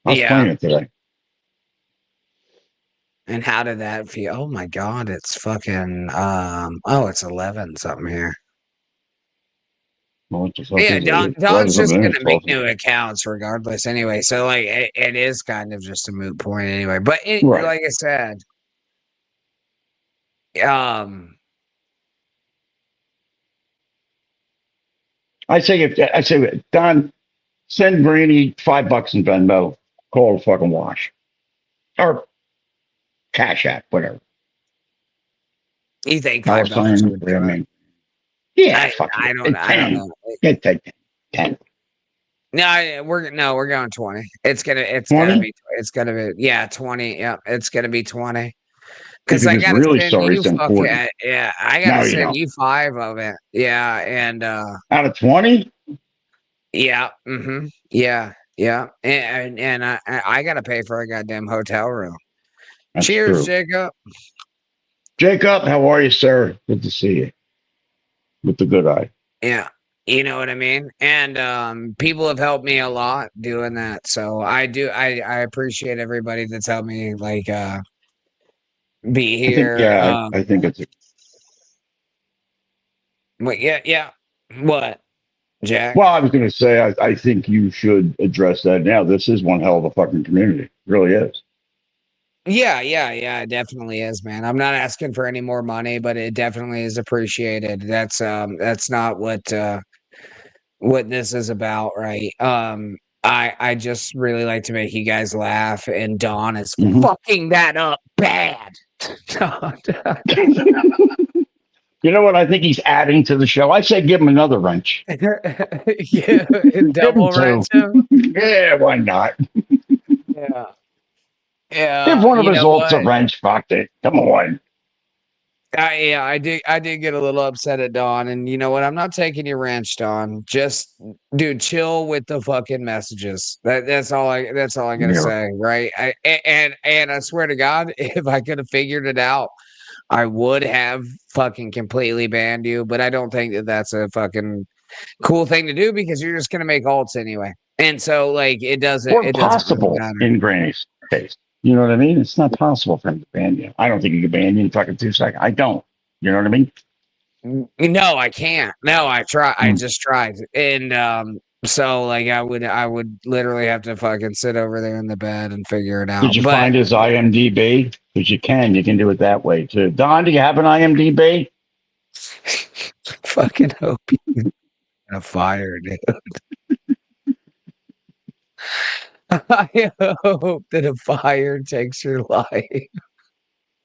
I was Yeah. playing it today. And how did that feel? Oh my god, it's fucking it's 11 something here. Well, what the fuck Yeah, is it? Don's just gonna make Awesome. new accounts regardless anyway. So like it is kind of just a moot point anyway. But Right. like I said, I say Don, send Granny $5 in Venmo, call it a fucking wash. Or Cash App, whatever. you think I was $5 saying, would do I it? mean, yeah, I don't know. Yeah, take 10. No, we're going 20. It's gonna 20? be 20. Yeah, it's gonna be 20. If Because he I was gotta really send sorry, you send 40. yeah, I No, gotta you send don't. you 5 of it. Yeah, and Out of 20? yeah, yeah, and I gotta pay for a goddamn hotel room. That's Cheers, true. Jacob. Jacob, how are you, sir? Good to see you. With the good eye. Yeah. You know what I mean? And people have helped me a lot doing that. So I appreciate everybody that's helped me like be here. I think it's But yeah. What, Jack? well, I was going to say, I think you should address that now. This is one hell of a fucking community. It really is. Yeah, it definitely is, man. I'm not asking for any more money, but it definitely is appreciated. That's not what this is about, right? I just really like to make you guys laugh, and Don is fucking that up bad. You know what? I think he's adding to the show. I say give him another wrench. Yeah, double wrench him. Yeah, why not? Yeah. Yeah. Give one of You his know ults a what? wrench. Fuck it. Come on. I did get a little upset at Don, and you know what? I'm not taking your wrench, Don. Just dude, chill with the fucking messages. That's all I gotta say, right? And I swear to God, if I could have figured it out, I would have fucking completely banned you. But I don't think that that's a fucking cool thing to do because you're just gonna make alts anyway. And so like it doesn't possible really matter. in Granny's case. You know what I mean? It's not possible for him to ban you. I don't think he can ban you in fucking 2 seconds. I don't. You know what I mean? No, I can't. No, I try. I just tried, and so like I would literally have to fucking sit over there in the bed and figure it out. Did you find his IMDb? Because you can do it that way too. Don, do you have an IMDb? Fucking hope you get a fire, dude. I hope that a fire takes your life.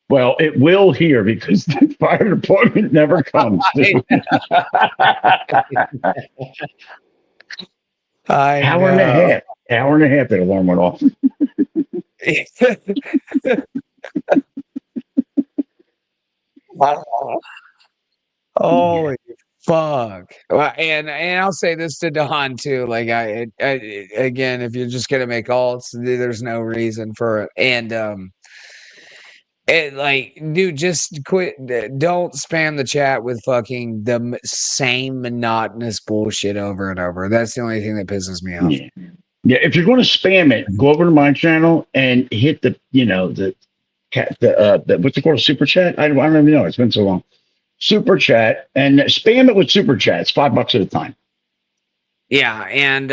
Well, it will here because the fire department never comes. Hour and a half, that alarm went off. Holy fuck. Well, and I'll say this to Don too. Like I again, if you're just gonna make alts, there's no reason for it. And like, dude, just quit. Don't spam the chat with fucking the same monotonous bullshit over and over. That's the only thing that pisses me off. Yeah. If you're going to spam it, go over to my channel and hit the what's it called, super chat? I don't even know. It's been so long. Super chat and spam it with super chats. $5 at a time. Yeah, and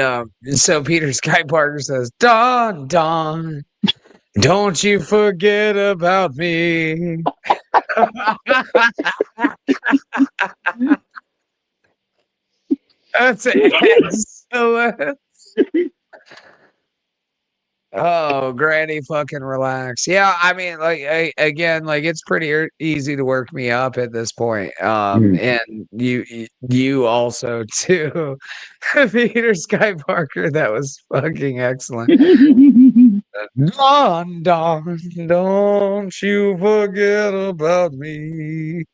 so Peter Sky Parker says, Don, don't you forget about me. That's excellent. Oh, Granny, fucking relax. Yeah, I mean, like, again, like it's pretty easy to work me up at this point. And you also too, Peter Sky Parker. That was fucking excellent. Don, Don, don't you forget about me.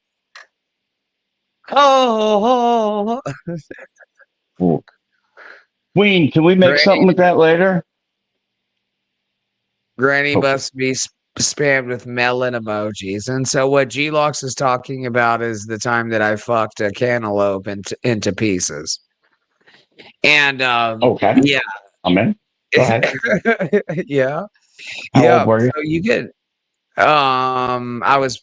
Oh, Cool. Queen, can we make something with that later? Granny Oh. must be spammed with melon emojis. And so what G-Lox is talking about is the time that I fucked a cantaloupe into pieces. And Okay. yeah. I'm in. Go ahead. Yeah. How Yeah. old were you? So you get I was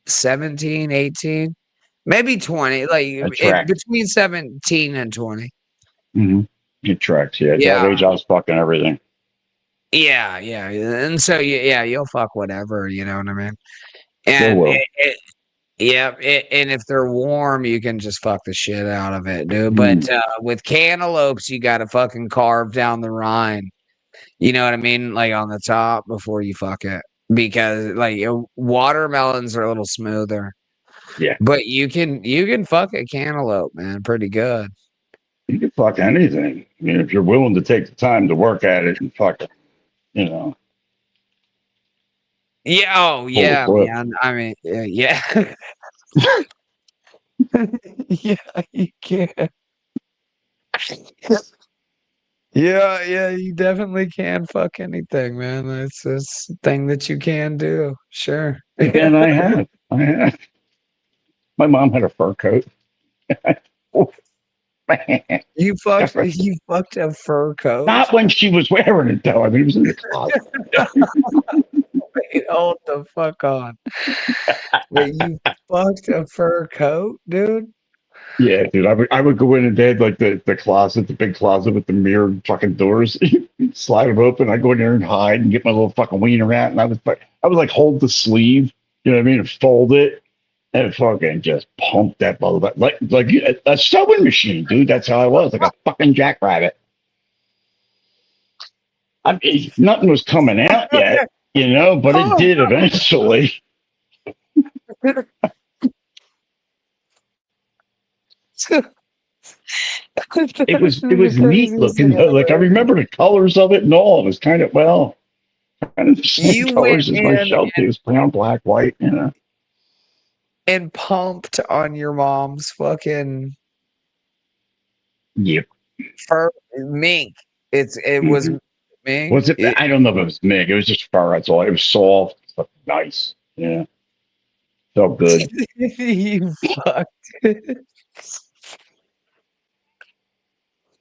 17, 18, maybe 20, like between 17 and 20. Mm-hmm. It tracks, yeah. At that age, I was fucking everything. Yeah, yeah. And so yeah, you'll fuck whatever, you know what I mean? And Still will. yeah, and if they're warm, you can just fuck the shit out of it, dude. But with cantaloupes, you got to fucking carve down the rind. You know what I mean? Like on the top before you fuck it, because like watermelons are a little smoother. Yeah, but you can fuck a cantaloupe, man, pretty good. You can fuck anything. I mean, if you're willing to take the time to work at it and fuck it, you know. Yeah. Oh, yeah, man. I mean, yeah. Yeah, you can. Yeah, you definitely can fuck anything, man. It's this thing that you can do. Sure. And I have. My mom had a fur coat. Oh, man. You fucked a fur coat? Not when she was wearing it, though. I mean, it was in the closet. Wait, hold the fuck on. Wait, you fucked a fur coat, dude? Yeah, dude. I would go in and they had like the closet, the big closet with the mirrored fucking doors. Slide them open. I go in there and hide and get my little fucking wiener out. And I would like hold the sleeve, you know what I mean, and fold it and fucking just pump that bubble like a sewing machine, dude. That's how I was, like a fucking jackrabbit. I mean, nothing was coming out yet, you know, but it did eventually. It was neat looking though. Like I remember the colors of it and all. It was kind of kind of the same colors as my shelf. It was brown, black, white, you know. And pumped on your mom's fucking fur mink. It was mink. Was it? I don't know if it was mink. It was just fur. That's all. It was soft, but nice. Yeah, felt good. You fucked.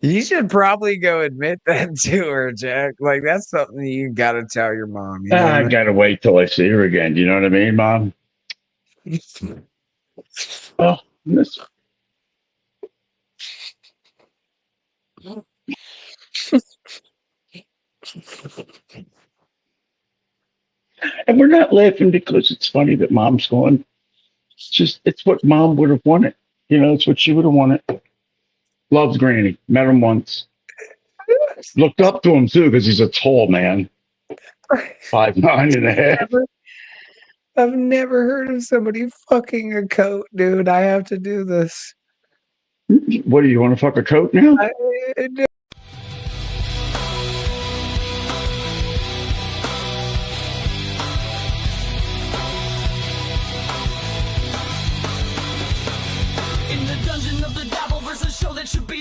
You should probably go admit that to her, Jack. Like that's something you got to tell your mom. You know I gotta wait till I see her again. You know what I mean, Mom? Oh, miss. And we're not laughing because it's funny that Mom's gone. It's what Mom would have wanted. You know, it's what she would have wanted. Loves Granny. Met him once. Looked up to him too because he's a tall man. 5'9.5". I've never heard of somebody fucking a coat, dude. I have to do this. What do you want to fuck a coat now? In the dungeon of the devil versus show that should be